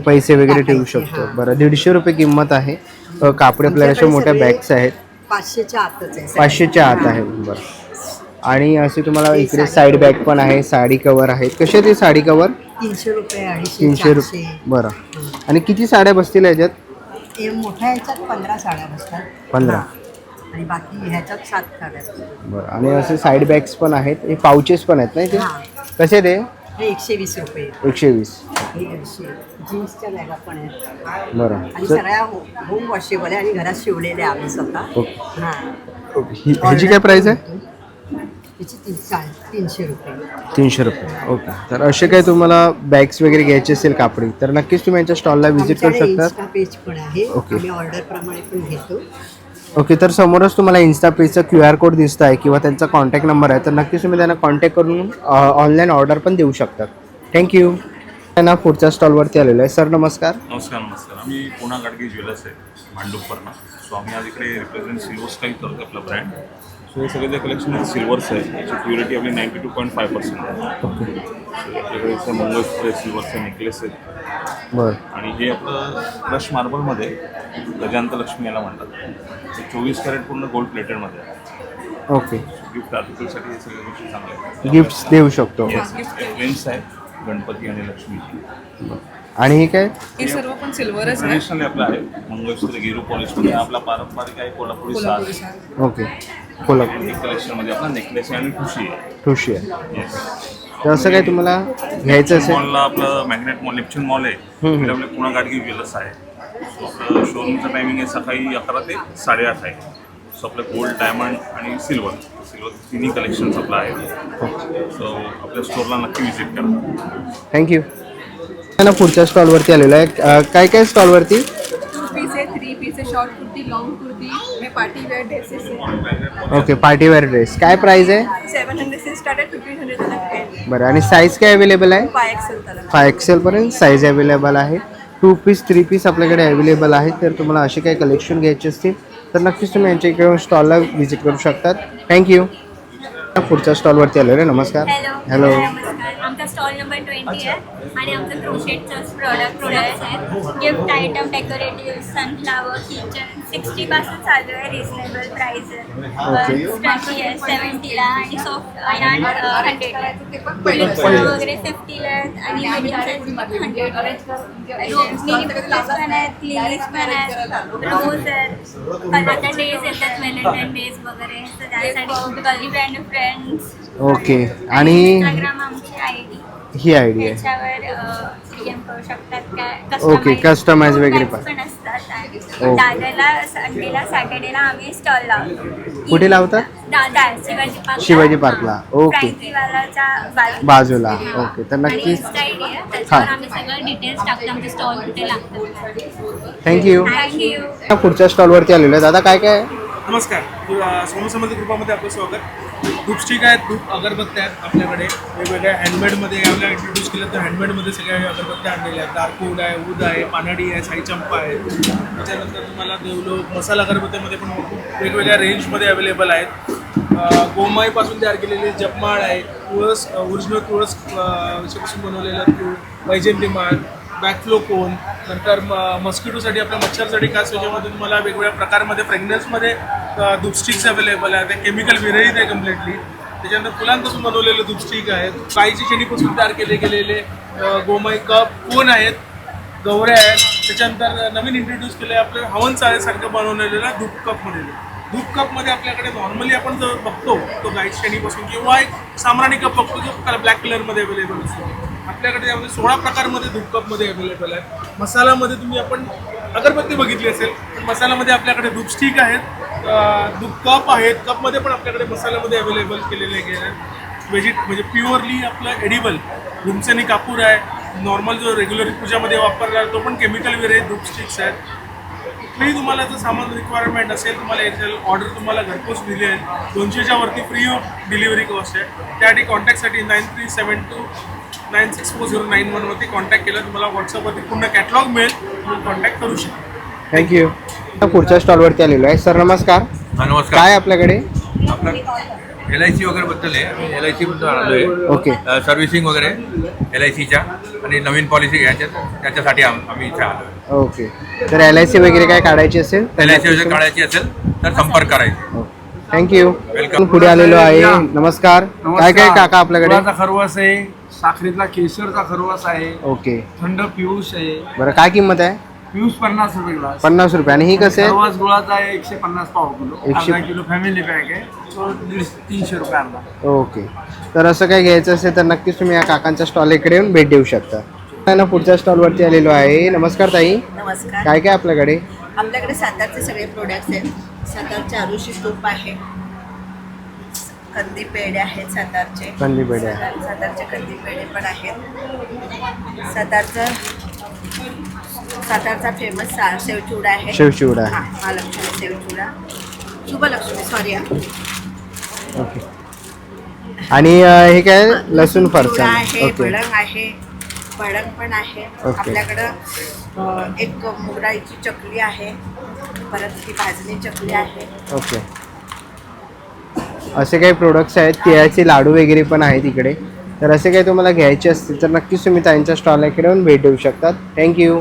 पैसे वगैरे ठेवू शकतो. बरं. 150 रुपये किंमत आहे. कापडी आपल्याला अशा मोठ्या बॅग्स आहेत. 500च्या आतच आहे. 500च्या आत आहे. बरं. आणि असे तुम्हाला इकडे साईड बॅग पण आहे. साडी कवर आहेत. कसे ते साडी कवर? 300 रुपये, 300 रुपये. बरं. आणि किती साड्या बसतील याच्यात? मोठ्या ह्याच्यात 15 साड्या बसतात. 15. आणि बाकी ह्याच्यात 7 साड्या. बरं. आणि असे साईड बॅग्स पण आहेत. हे पाउचेस पण आहेत ना इथे? कसे ते? हे 120 रुपये. 120. हे 180. जीन्सच्या बॅगा पण आहेत. बरं. आणि सगळ्या होम वॉशेबल आहे आणि घरात शिवलेल्या आम्ही स्वतः. ओके. हां. ह्याची काय प्राईस आहे? त्याची 300 रुपये. 300 रुपये. ओके. तर असे काही तुम्हाला बॅग्स वगैरे घ्यायचे असेल कापडी तर नक्कीच तुम्ही यांच्या स्टॉलला व्हिजिट करू शकता. पेज पण आहे. ओके. आम्ही ऑर्डर प्रमाणे पण घेतो. ओके. तर समोरच तुम्हाला इन्स्टा पेजचा QR कोड दिसत आहे किंवा त्यांचा कॉन्टॅक्ट नंबर आहे तर नक्कीच तुम्ही त्यांना कॉन्टॅक्ट करून ऑनलाईन ऑर्डर पण देऊ शकतात. थँक्यू. त्यांना पुढच्या स्टॉलवरती आलेलो आहे. सर नमस्कार. नमस्कार. आम्ही पुणा गाडगे ज्वेलर्स आहे भांडूपवरनं. सो आम्ही आज इकडे रिप्रेझेंट सिल्वर स्टाईल करतो आपला ब्रँड. सो हे सगळे जे कलेक्शन आहे सिल्वर्स आहे. याची प्युरिटी आपली 92.5% आहे. आपल्याकडे मंगळसूत्र सिल्वरचे नेकलेस आहेत. बरं. आणि हे आपलं ब्रश मार्बलमध्ये गजांतलक्ष्मी याला म्हणतात. 24 कॅरेट पूर्ण गोल्ड प्लेटेडमध्ये आहे. ओके. गिफ्ट आर्टिकलसाठी हे सगळ्या गोष्टी चांगल्या आहेत. गिफ्ट्स देऊ शकतो. फ्रेम्स आहेत गणपती आणि लक्ष्मीची. आणि हे काय? हे सर्व पण सिल्वरच आहे. ट्रेडिशनल आपलं आहे मंगळसूत्र गिरू पॉलिशमध्ये. आपला पारंपरिक आहे कोल्हापुरी साज. ओके. कोल्हापूर एक कलेक्शनमध्ये आपला नेकलेस आहे आणि ठुशी आहे. ठुशी आहे. येस. तर असं काय तुम्हाला घ्यायचं असेल? मॉलला आपलं मॅग्नेट मॉल नेपच्यून मॉल आहे. तिथे आपलं पुणा गाडगी ज्वेलर्स आहे. सो आपलं शोरूमचं टायमिंग आहे सकाळी 11 ते 8:30 आहे. सो आपलं गोल्ड डायमंड आणि सिल्वर तिन्ही कलेक्शन्स आपलं आहे. सो आपल्या स्टोअरला नक्की व्हिजिट करा. थँक्यू. ना पुढच्या स्टॉलवरती आलेलो आहे. काय काय स्टॉलवरती? 2 पीस आहे, 3 पीस आहे, शॉर्ट कुर्ती, लॉन्ग कुर्ती, में पार्टी वेअर ड्रेसेस आहे. ओके. पार्टीवेअर ड्रेस काय प्राइस आहे? 700 से स्टार्ट आहे, 1500 तक आहे. बरं. आणि साईज काय अवेलेबल आहे? 5XL तक. 5XL पर्यंत साईज अवेलेबल आहे. 2 पीस 3 पीस आपल्याकडे अवेलेबल आहेत. तर तुम्हाला असे काही कलेक्शन घ्यायचे असतील तर नक्कीच तुम्ही यांच्या इकडे स्टॉलला व्हिजिट करू शकतात. थँक्यू. पुढच्या स्टॉलवरती आलो रे. नमस्कार. हॅलो. नमस्कार. आमचा स्टॉल नंबर 20 आहे आणि आमचं क्रोशेटचं प्रोडक्ट्स आहेत. Gift item, decorative, sunflower, kitchen 60 पासून चालू आहे. रिजनेबल प्राइस आहे. स्टंटी आहे 70ला आणि सॉफ्ट 100ला. क्लिप्स वगैरे 50ला आहेत आणि मीडियम साईज 100. मिनी बुकेस पण आहेत, लिलीज पण आहेत, रोज आहेत. आता डेज येतात व्हॅलेंटाईन डेज वगैरे, तर त्यासाठी गर्लफ्रेंड फ्रेंड्स. ओके. आणि इंस्टाग्राम आमची आयडी ही आयडी आहे. त्याच्यावर DM करू शकतात काय. ओके. कस्टमाइज वगैरे पण पण असतात. आणि दादाला संडेला सॅटर्डेला आम्ही स्टॉल लावतो. कुठे लावतात? दादा शिवाजी पार्कला. ओके. फ्रँकीवालाच्या बाजूला. ओके. तर आणि नक्कीच Insta ID आहे, त्याच्यावर आम्ही सगळं डिटेल्स टाकतो आमचे स्टॉल कुठे लागतात. थँक्यू. थँक्यू. पुढच्या स्टॉलवरती आलेलो आहे. दादा काय काय आहे? नमस्कार. सोनू समर्थ कृपामध्ये आपलं स्वागत. धूप स्टिक आहेत, धूप अगरबत्त्या आहेत आपल्याकडे वेगवेगळ्या हँडमेडमध्ये. आपल्याला इंट्रोड्यूस केलं तर हँडमेडमध्ये सगळ्या अगरबत्त्या आणलेल्या आहेत. डार्कवूड आहे, ऊद आहे, पानाडी आहे, साई चंपा आहे. त्याच्यानंतर तुम्हाला देवलो मसाला अगरबत्त्यामध्ये पण खूप वेगवेगळ्या रेंजमध्ये अवेलेबल आहेत. गोमाईपासून तयार केलेली जपमाळ आहे, तुळस ओरिजिनल तुळस पासून बनवलेलं तूळ, वैजयंती माळ, बॅकफ्लो कोन. नंतर मस्किटोसाठी आपल्या मच्छरसाठी खास त्याच्यामध्ये तुम्हाला वेगवेगळ्या प्रकारमध्ये फ्रेग्रन्समध्ये धूप स्टिक्स अवेलेबल आहे. ते केमिकल विरहित आहे कम्प्लिटली. त्याच्यानंतर फुलांपासून बनवलेले धूप स्टिक आहेत. गाईची शेणीपासून तयार केलेले गोमाई कप कोन आहेत, गवऱ्या आहेत. त्याच्यानंतर नवीन इंट्रोड्यूस केले आपलं हवन चाळेसारखं बनवलेलं धूप कपमध्ये. धूप कपमध्ये आपल्याकडे नॉर्मली आपण जो बघतो तो गाईची शेणीपासून किंवा एक सामराणी कप बघतो जो ब्लॅक कलरमध्ये अवेलेबल असतो. आपल्याकडे त्यामध्ये 16 प्रकारमध्ये धूप कपमध्ये अवेलेबल आहे. मसालामध्ये तुम्ही आपण अगरबत्ती बघितली असेल पण मसाल्यामध्ये आपल्याकडे धूप स्टिक आहेत, धूप कप आहेत. कपमध्ये पण आपल्याकडे मसाल्यामध्ये अवेलेबल केलेले आहेत. म्हणजे प्युअरली आपलं एडिबल भीमसेनी कापूर आहे. नॉर्मल जो रेग्युलर पूजामध्ये वापरला तो पण केमिकल विरहित धूप स्टिक्स आहेत. कुठलंही तुम्हाला जर सामान रिक्वायरमेंट असेल तुम्हाला याच्यात ऑर्डर तुम्हाला घरपोच दिली आहे. 200च्या वरती फ्री डिलिव्हरी कॉस्ट आहे. त्यासाठी कॉन्टॅक्टसाठी 9372964091 वरती कॉन्टॅक्ट केला तुम्हाला व्हॉट्सअपवरती पूर्ण कॅटलॉग मिळेल. तुम्ही कॉन्टॅक्ट करू शकता. थँक्यू. पुढच्या स्टॉलवरती आलेलो आहे. सर नमस्कार. नमस्कार. काय आपल्याकडे? आपलं LIC वगैरे बद्दल आहे. आम्ही LIC बद्दल आलो आहे. ओके. सर्व्हिसिंग वगैरे LICच्या आणि नवीन पॉलिसी घ्यायच्या त्याच्यासाठी आम्ही इथे आलो. ओके. तर LIC वगैरे काय काढायची असेल LIC वगैरे काढायची असेल तर संपर्क करायचा. थँक्यू. वेलकम. पुढे आलेलो आहे. नमस्कार. काय काय काका आपल्याकडे? गुळाचा खरवस आहे, साखरेतला केशरचा खरवस आहे, ओके. थंड पियूष आहे. बरं काय किंमत आहे? पियूष 50 रुपये ग्लास. 50 रुपये. आणि ही कसं आहे? खरवस गुळाचा आहे 150 पाव किलो. 100 अर्धा किलो फॅमिली पॅक आहे तो 300 रुपये अर्धा. ओके. तर असं काय घ्यायचं असेल तर नक्कीच तुम्ही या काकांच्या स्टॉल इकडे येऊन भेट देऊ शकता. ना पुढच्या स्टॉलवरती आलेलो आहे. नमस्कार ताई. नमस्कार. काय काय आपल्याकडे? आपल्याकडे सातारचे सगळे प्रोडक्ट्स आहेत. सातारचे आरुषी स्तूप आहे, कंदी पेढे आहेत सातारचे. कंदी पेढे आहे. सातारचे कंदी पेढे पण आहेत. सातारचा फेमस शेवचिवडा आहे. शेवचिवडा. हां, महालक्ष्मी शेवचिवडा, शुभलक्ष्मी सॉरी. ओके. आणि हे काय? लसूण फरसाण आहे, ओके. भडंग आहे, भडंग पण आहे आपल्याकडं. एक मुगडाळीची चकली आहे, परत ती भाजणी चकली आहे. ओके. असे काही प्रोडक्ट्स आहेत. तिळाचे लाडू वगैरे पण आहेत इकडे. तर असे काही तुम्हाला घ्यायचे असतील तर नक्कीच तुम्ही त्यांच्या स्टॉल इकडे येऊन भेट देऊ शकतात. थँक्यू.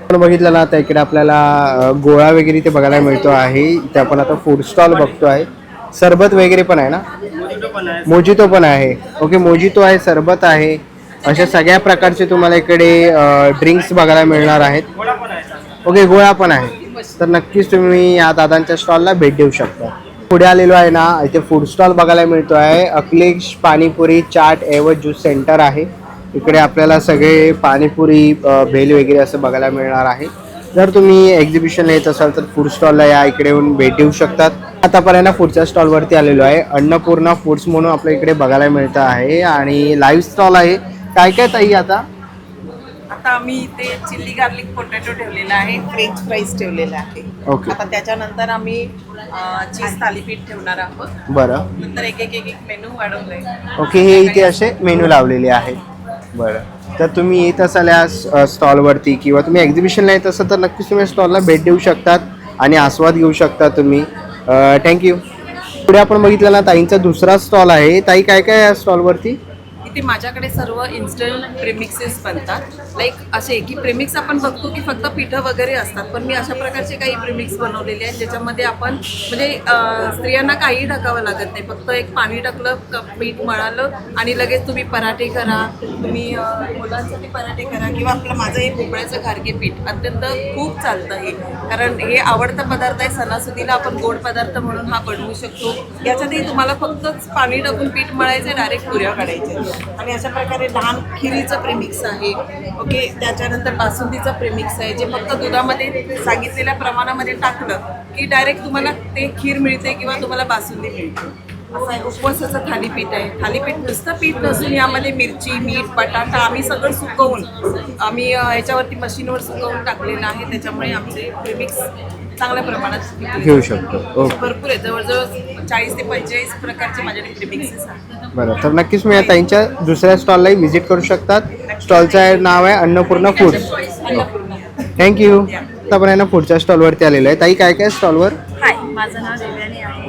आपण बघितलं ना, आता इकडे आपल्याला गोळा वगैरे इथे बघायला मिळतो आहे. इथे आपण आता फूड स्टॉल बघतो आहे. सरबत वगैरे पण आहे ना, मोजितो पण आहे. ओके, मोजितो आहे, सरबत आहे, अशा सगळ्या प्रकारचे तुम्हाला इकडे ड्रिंक्स बघायला मिळणार आहेत. ओके, गोळा पण आहे. तर नक्कीच तुम्ही या दादांच्या स्टॉलला भेट देऊ शकता. पुढे आलेलो आहे ना, इथे फूड स्टॉल बघायला मिळतो आहे. अखिलेश पाणीपुरी चाट एवं ज्यूस सेंटर आहे. इकडे आपल्याला सगळे पाणीपुरी भेल वगैरे असं बघायला मिळणार आहे. जर तुम्ही एक्झिबिशनला येत असाल तर फूड स्टॉलला या, इकडे येऊन भेट देऊ शकतात. आतापर्यंत पुढच्या स्टॉलवरती आलेलो आहे. अन्नपूर्णा फूड्स म्हणून आपल्या इकडे बघायला मिळतं आहे आणि लाईव्ह स्टॉल आहे. काय काय ताई आता आम्ही इथे चिल्ली गार्लिक पोटॅटो ठेवलेला आहे, फ्रेंच फ्राईज ठेवलेला आहे. ओके. आता त्याच्यानंतर आम्ही चीज थालीपीठ ठेवणार आहोत. बरं. नंतर एक एक एक एक मेनू वाढवलाय. ओके, हे इथे असे मेनू लावलेले आहेत. बरं, तर तुम्ही येत असाल या स्टॉलवरती किंवा तुम्ही एक्झिबिशनला येत असाल तर नक्कीच तुम्ही स्टॉलला भेट देऊ शकतात आणि आस्वाद घेऊ शकता तुम्ही. थँक्यू. पुढे आपण बघितलं ना, ताईंचा दुसरा स्टॉल आहे. ताई काय काय या स्टॉलवरती? इथे माझ्याकडे सर्व इन्स्टंट प्रेमिक्सेस बनतात. लाईक असे की प्रेमिक्स आपण बघतो की फक्त पिठं वगैरे असतात, पण मी अशा प्रकारचे काही प्रेमिक्स बनवलेले आहेत ज्याच्यामध्ये आपण म्हणजे स्त्रियांना काही टाकावं लागत नाही. फक्त एक पाणी टाकलं, मीठ मळालं आणि लगेच तुम्ही पराठे करा, तुम्ही मुलांसाठी पराठे करा किंवा माझं हे भोपळ्याचं घारगे पीठ अत्यंत खूप चालतं हे, कारण हे आवडता पदार्थ आहे. सणासुदीला आपण गोड पदार्थ म्हणून हा बनवू शकतो. याच्यातही तुम्हाला फक्तच पाणी टाकून पीठ मळायचं, डायरेक्ट पुऱ्या काढायच्या. आणि अशा प्रकारे लहान खिरीचं प्रेमिक्स आहे. ओके, त्याच्यानंतर बासुंदीचं प्रेमिक्स आहे, जे फक्त दुधामध्ये सांगितलेल्या प्रमाणामध्ये टाकलं की डायरेक्ट तुम्हाला ते खीर मिळते किंवा तुम्हाला बासुंदी मिळते. असं आहे. उपवासाचं थालीपीठ आहे. थालीपीठ नुसतं पीठ नसून यामध्ये मिरची, मीठ, बटाटा आम्ही सगळं सुकवून आम्ही याच्यावरती मशीनवर सुकवून टाकलेलं आहे. त्याच्यामुळे आमचे प्रेमिक्स चांगल्या प्रमाणात घेऊ शकतो. ओके, भरपूर आहे. जवळजवळ 40 ते 45 प्रकारचे माझ्याकडे प्रेमिक्सेस आहेत. बरं, तर नक्कीच मी या ताईंच्या दुसऱ्या स्टॉललाही व्हिजिट करू शकतात. स्टॉलचं नाव आहे अन्नपूर्णा फूड्स. थँक्यू. आता आपण यांना पुढच्या स्टॉलवरती आलेलो आहे. ताई काय काय स्टॉलवर? हाय, माझं नाव देवयानी आहे.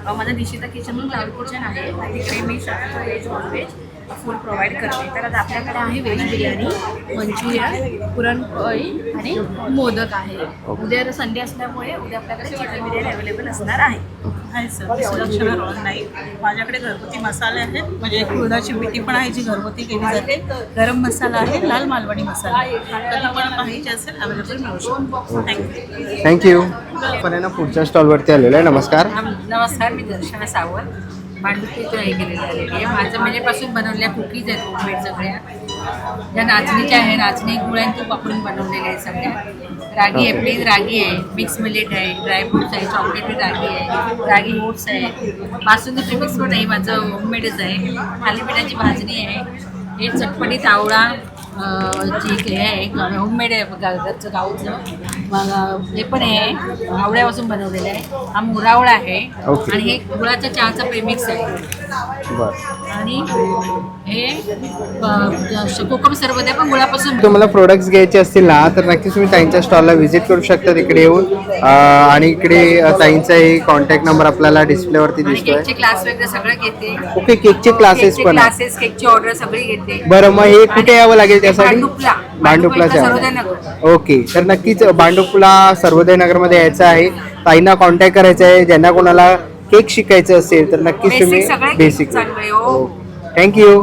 माझं निशिता किचन म्हणून क्लाउड किचन आहे. तिकडे मी व्हेज नॉनव्हेज फूड प्रोव्हाइड करते. तर आता आपल्याकडे आहे व्हेज बिर्याणी, मंचुरियन, पुरणपोळी आणि मोदक आहे. उद्या संडे असल्यामुळे उद्या आपल्याकडे चिकन बिर्याणी अवेलेबल असणार आहे. आहे सर, मी सुलक्षणा रोहन नाईक. माझ्याकडे घरगुती मसाले आहेत, म्हणजे कुळदाची पिठी पण आहे जी घरगुती केली जाते. गरम मसाला आहे, लाल मालवणी मसाला तर तुम्हाला पाहिजे असेल अवेलेबल मिळू शकतो. थँक्यू. थँक्यू. आपण यांना पुढच्या स्टॉलवरती आलेलो आहे. नमस्कार. नमस्कार, मी दर्शना सावंत. भांडुपीचं हे केलेलं आहे. माझं माझ्यापासून बनवलेल्या कुकीज आहेत होममेड सगळ्या. ज्या नाचणीच्या आहे, नाचणी गुळ आणि तूप वापरून बनवलेल्या आहेत सगळ्या. रागी आहे, प्लेन रागी आहे, मिक्स मिलेट आहे, ड्रायफ्रूट्स आहे, चॉकलेटी रागी आहे, रागी ओट्स आहे. बासुंदी प्रिमिक्स पण आहे, माझं होममेडच आहे. थालीपीठाची भाजणी आहे, हे चटपटीत आवळा हे आहे, होममेड आहे घरचं गावचं. मग हे पण आहे आवळ्यापासून बनवलेलं आहे. हा मुरावळा आहे आणि हे गुळाच्या चहाचा प्रेमिक्स आहे. आणि हे कोकम सरबत आहे पण गुळापासून. तुम्हाला प्रोडक्ट्स घ्यायचे असतील ना तर नक्कीच तुम्ही ताईंच्या स्टॉलला व्हिजिट करू शकता तिकडे येऊन. आणि इकडे ताईंचा हे कॉन्टॅक्ट नंबर आपल्याला डिस्प्लेवरती दिसतोय. केकचे क्लास वगैरे सगळं घेते. ओके, केकचे क्लासेस पण क्लासेस, केकची ऑर्डर सगळी घेते. बरं, मग हे कुठे यावं लागेल त्यासाठी? भांडुपला. ओके, तर नक्कीच भांडुपला सर्वोदय नगरमध्ये यायचं आहे. ताईंना कॉन्टॅक्ट करायचं आहे. ज्यांना कोणाला केक शिकायचं असेल तर नक्कीच तुम्ही बेसिक. थँक्यू.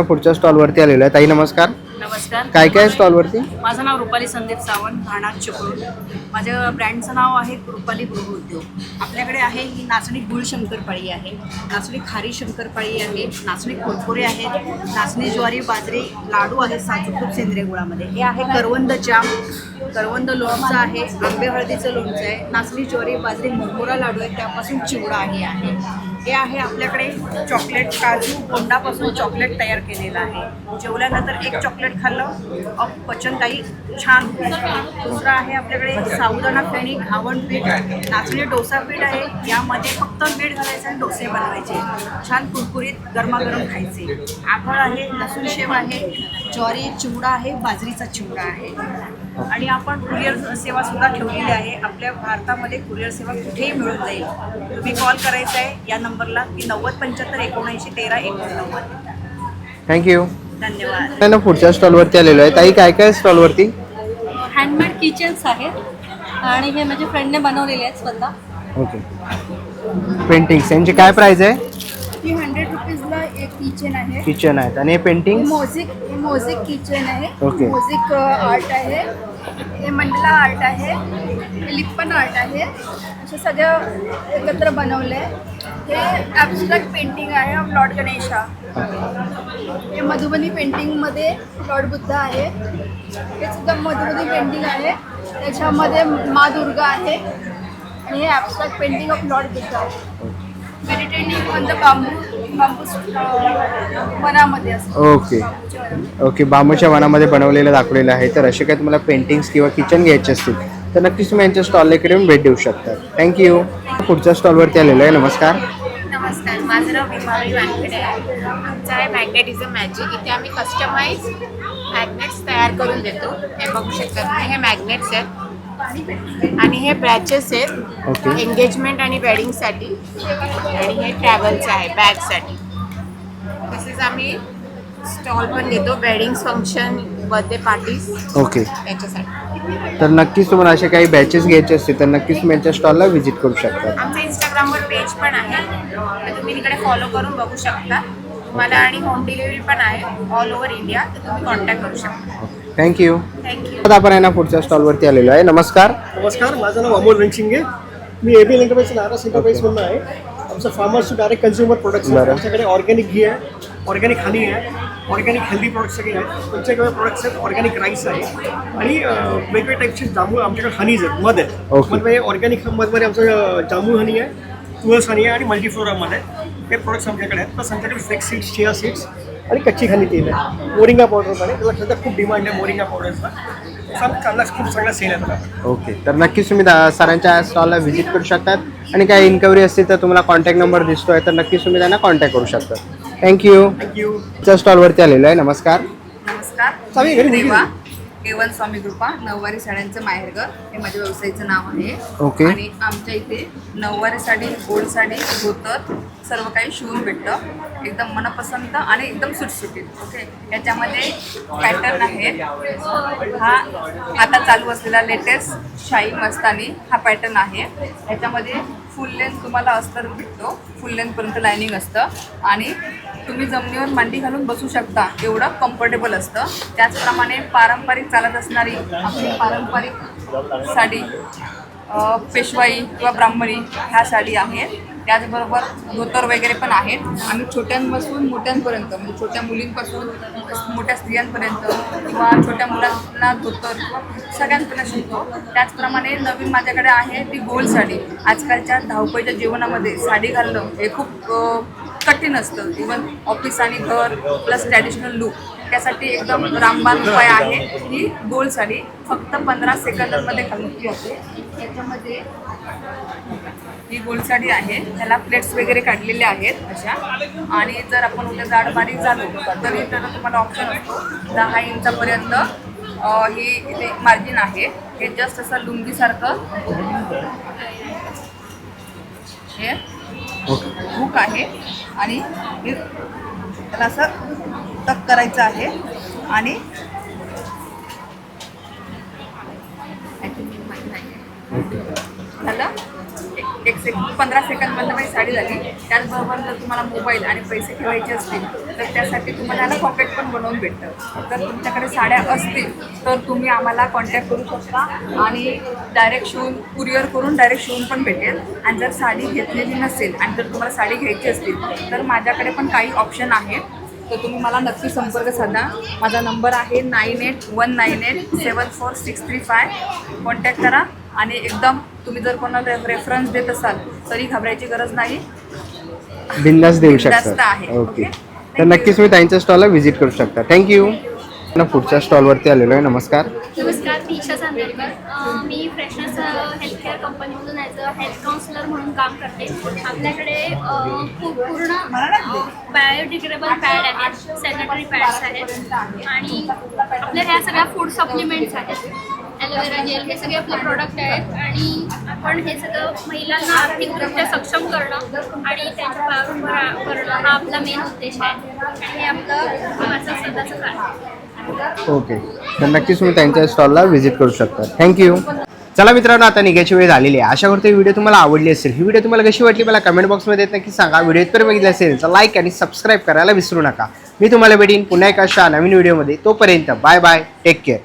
पुढच्या स्टॉलवरती आलेलो आहे. ताई नमस्कार. नमस्कार. काय काय स्टॉलवरती? माझं नाव रुपाली संदीप सावंत, राहणार चिपळूण. माझ्या ब्रँडचं नाव आहे रुपाली गृहउद्योग. आपल्याकडे आहे ही नाचणी गुळ शंकरपाळी आहे, नाचणी खारी शंकरपाळी आहे, नाचणी कुरकुरे आहेत, नाचणी ज्वारी बाजरी लाडू आहे साजूक सेंद्रिय गुळामध्ये. हे आहे करवंद जाम, करवंद लोणचं आहे, आंबे हळदीचं लोणचं आहे, नाचणी ज्वारी बाजरी मोहरा लाडू आहे, त्यापासून चिवडाही आहे. हे आहे आपल्याकडे चॉकलेट काजू बोंडापासून चॉकलेट तयार केलेलं आहे. जेवल्यानंतर एक चॉकलेट खाल्लं पचनदायी छान. दुसरं आहे आपल्याकडे साबुदाणा फेणी, घावण पीठ, नाचणी डोसा पीठ आहे. यामध्ये फक्त मीठ घालायचं आणि डोसे बनवायचे, छान कुरकुरीत गरमागरम खायचे. आभळ आहे, लसूण शेव आहे, ज्वारी चिवडा आहे, बाजरीचा चिवडा आहे. आणि आपण कुरिअर सेवासुद्धा ठेवलेली आहे. आपल्या भारतामध्ये कुरिअर सेवा कुठेही मिळून जाईल. तुम्ही कॉल करायचा आहे या नंबरला की 90 75 79 13 89. थँक्यू. धन्यवाद. ना पुढच्या स्टॉलवरती आलेलो आहे. ताई काय काय स्टॉलवरती? हँडमेड किचन्स आहेत आणि हे माझ्या फ्रेंडने बनवलेले आहेत स्वतः. ओके. पेंटिंग्स यांची काय प्राइस आहे? ही 100 रुपीजला एक किचन आहे. किचन आहेत आणि हे पेंटिंग मोझिक किचन आहे. ओके. मोझिक आर्ट आहे. हे मंडला आर्ट आहे. हे लिप्पन आर्ट आहे. असे सगळं एकत्र बनवले. हे ॲब्स्ट्रॅक्ट पेंटिंग आहे ऑफ लॉर्ड गणेशा. हे मधुबनी पेंटिंगमध्ये लॉर्ड बुद्ध आहे. हे सुद्धा मधुबनी पेंटिंग आहे. त्याच्यामध्ये मा दुर्गा आहे आणि हे abstract painting of Lord Buddha आहे. मेडिटेटिंग ऑन द बांबू वनामध्ये असतं. ओके. बांबूच्या वनामध्ये बनवलेलं दाखवलेलं आहे. तर असे काही तुम्हाला पेंटिंग्स किंवा किचन घ्यायचे असतील तर नक्कीच तुम्ही यांच्या स्टॉलला इकडे येऊन भेट देऊ शकता. थँक्यू. पुढच्या स्टॉलवरती आलेलो आहे. नमस्कार. नमस्कार, माझं नाव विमावळी वानखेडे आहे. आमचं आहे मॅग्नेट इज अ मॅजिक. इथे आम्ही कस्टमाइज मॅग्नेट्स तयार करून देतो. हे बघू शकता तुम्ही, हे मॅग्नेट्स आहेत आणि हे ब्रॅचेस आहेत एंगेजमेंट आणि वेडिंगसाठी आणि हे ट्रॅव्हलचं आहे बॅगसाठी. तसेच आम्ही स्टॉल पण देतो wedding function, birthday parties okay. याच्यासाठी. तर नक्कीच तुम्हाला असे काही बॅचेस घ्यायचे असतील तर नक्कीच तुम्ही यांच्या स्टॉलला व्हिजिट करू शकता. आमचं इंस्टाग्रामवर पेज पण आहे, तर तुम्ही तिकडे फॉलो करून बघू शकता. तुम्हाला आणि होम डिलिव्हरी पण आहे ऑल ओव्हर इंडिया, तर तुम्ही कॉन्टॅक्ट करू शकता. थँक्यू. थँक्यू. आता आपण आहे ना पुढच्या स्टॉलवरती आलेलो आहे. नमस्कार. नमस्कार, माझं नाव अमोल रणशिंगे. मी एबीएल एंटरप्राइज नाराज एंटरप्राइजमधून आहे. आमचं farmers to direct consumer products आहेत. आमच्याकडे ऑर्गॅनिक घी आहे, ऑर्गॅनिक हनी आहे, ऑर्गॅनिक हेल्दी प्रोडक्ट्स सगळे आहेत. तुमच्याकडे प्रोडक्ट्स आहेत, ऑर्गॅनिक राईस आहे आणि वेगवेगळ्या टाईपचे जांभूळ आमच्याकडे हनीज आहेत. मध आहे. मधमध्ये ऑर्गॅनिक मधमध्ये आमचं जांभूळ हनी आहे, तुळस हनी आहे आणि मल्टीफ्लोरा मध आहे. हे प्रोडक्ट्स आमच्याकडे आहेत. प्लस आमच्याकडे फ्लेक्स सीड्स, चिया सीड्स आणि कच्ची खाली तेल आहे. मोरिंगा पावडर पण आहे. त्याला सध्या खूप डिमांड आहे मोरिंगा पावडरचा. चांगला खूप चांगला सेल आहे त्याला. ओके. तर नक्कीच तुम्ही सरांच्या स्टॉलला व्हिजिट करू शकतात आणि काही इन्क्वायरी असतील तर तुम्हाला कॉन्टॅक्ट नंबर दिसतोय तर नक्कीच तुम्ही त्यांना कॉन्टॅक्ट करू शकता. थँक्यू. च्या स्टॉलवरती आलेलो आहे. नमस्कार. नमस्कार. देवा केवल स्वामी कृपा नऊवारी साड्यांचं माहेरघर हे माझ्या व्यवसायाचं नाव आहे. ओके. आणि आमच्या इथे नऊवारी साडी, गोल्ड साडी, धोतर सर्व काही शिवून भेटतं एकदम मनपसंत आणि एकदम सुटसुटीत. ओके. याच्यामध्ये पॅटर्न आहेत. हा आता चालू असलेला लेटेस्ट शाही मस्तानी हा पॅटर्न आहे. याच्यामध्ये फुल लेंथ तुम्हाला अस्तर भेटतो. फुल लेंथपर्यंत लायनिंग असतं आणि तुम्ही जमिनीवर मांडी घालून बसू शकता एवढं कम्फर्टेबल असतं. त्याचप्रमाणे पारंपरिक चालत असणारी आपली पारंपरिक साडी पेशवाई किंवा ब्राह्मणी ह्या साडी आहेत. त्याचबरोबर धोतर वगैरे पण आहेत. आम्ही छोट्यांपासून मोठ्यांपर्यंत म्हणजे छोट्या मुलींपासून मोठ्या स्त्रियांपर्यंत किंवा छोट्या मुलांना धोतर सगळ्यांपर्यंत शिवतो. त्याचप्रमाणे नवीन माझ्याकडे आहे ती गोल साडी. आजकालच्या धावपळीच्या जीवनामध्ये साडी घालणं हे खूप कठीण असतं. इवन ऑफिस आणि घर प्लस ट्रॅडिशनल लुक त्यासाठी एकदम रामबाण उपाय आहे ही गोल साडी. फक्त 15 सेकंदांमध्ये घालून असते. त्याच्यामध्ये ही गोल साडी आहे. त्याला प्लेट्स वगैरे काढलेले आहेत अशा. आणि जर आपण उद्या जाड बारीक झालो तरी तर तुम्हाला ऑप्शन असतो 10 इंचापर्यंत ही इथे मार्जिन आहे. हे जस्ट असं लुंगीसारखं हे हुक आहे आणि त्याला असं टक करायचं आहे आणि झालं 15 सेकंदमध्ये माझी साडी झाली. त्याचबरोबर जर तुम्हाला मोबाईल आणि पैसे ठेवायचे असतील तर त्यासाठी तुम्हाला ना पॉकेट पण बनवून भेटतं. जर तुमच्याकडे साड्या असतील तर तुम्ही आम्हाला कॉन्टॅक्ट करू शकता आणि डायरेक्ट शिवून कुरिअर करून डायरेक्ट शिवून पण भेटेल. आणि जर साडी घेतलेली नसेल आणि जर तुम्हाला साडी घ्यायची असतील तर माझ्याकडे पण काही ऑप्शन आहेत. तर तुम्ही मला नक्की संपर्क साधा. माझा नंबर आहे 9819874635. कॉन्टॅक्ट करा आणि एकदम तुम्ही जर कोणाला रेफरन्स देत असाल तरी घाबरायची गरज नाही. बिंदास देऊ बिनधास्त शकता. आहे. ओके. तर नक्कीच तुम्ही त्यांच्या स्टॉलला व्हिजिट करू शकता. थँक्यू. पुढच्या स्टॉलवरती आलेलो आहे. नमस्कार. नमस्कार, दीक्षा चांदेकर. मी फ्रेशनर्स हेल्थकेअर कंपनीमधून ॲज अ हेल्थ काउन्सिलर म्हणून काम करते. आपल्याकडे खूप पूर्ण बायोडिग्रेडेबल पॅड आहेत, सॅनिटरी पॅड्स आहेत आणि आपल्या ह्या सगळ्या फूड सप्लिमेंट्स आहेत. ॲलोवेरा जेल हे सगळे आपले प्रोडक्ट आहेत आणि आपण हे सगळं महिलांना आर्थिकदृष्ट्या सक्षम करणं आणि त्यांच्या पायावर उभं करणं हा आपला मेन उद्देश आहे आणि हे आपलं माझं स्वतःचं कार्य आहे. ओके, तर नक्कीच तुम्ही त्यांच्या स्टॉलला व्हिजिट करू शकता. थँक्यू. चला मित्रांनो, आता निघायची वेळ झालेली आहे. आशा करतो ही व्हिडिओ तुम्हाला आवडली असेल. ही व्हिडिओ तुम्हाला कशी वाटली मला कमेंट बॉक्समध्ये नक्की सांगा. व्हिडिओ इथपर्यंत बघितला असेल तर लाईक आणि सबस्क्राईब करायला विसरू नका. मी तुम्हाला भेटीन पुन्हा एका अशा नवीन व्हिडिओमध्ये. तोपर्यंत बाय बाय, टेक केअर.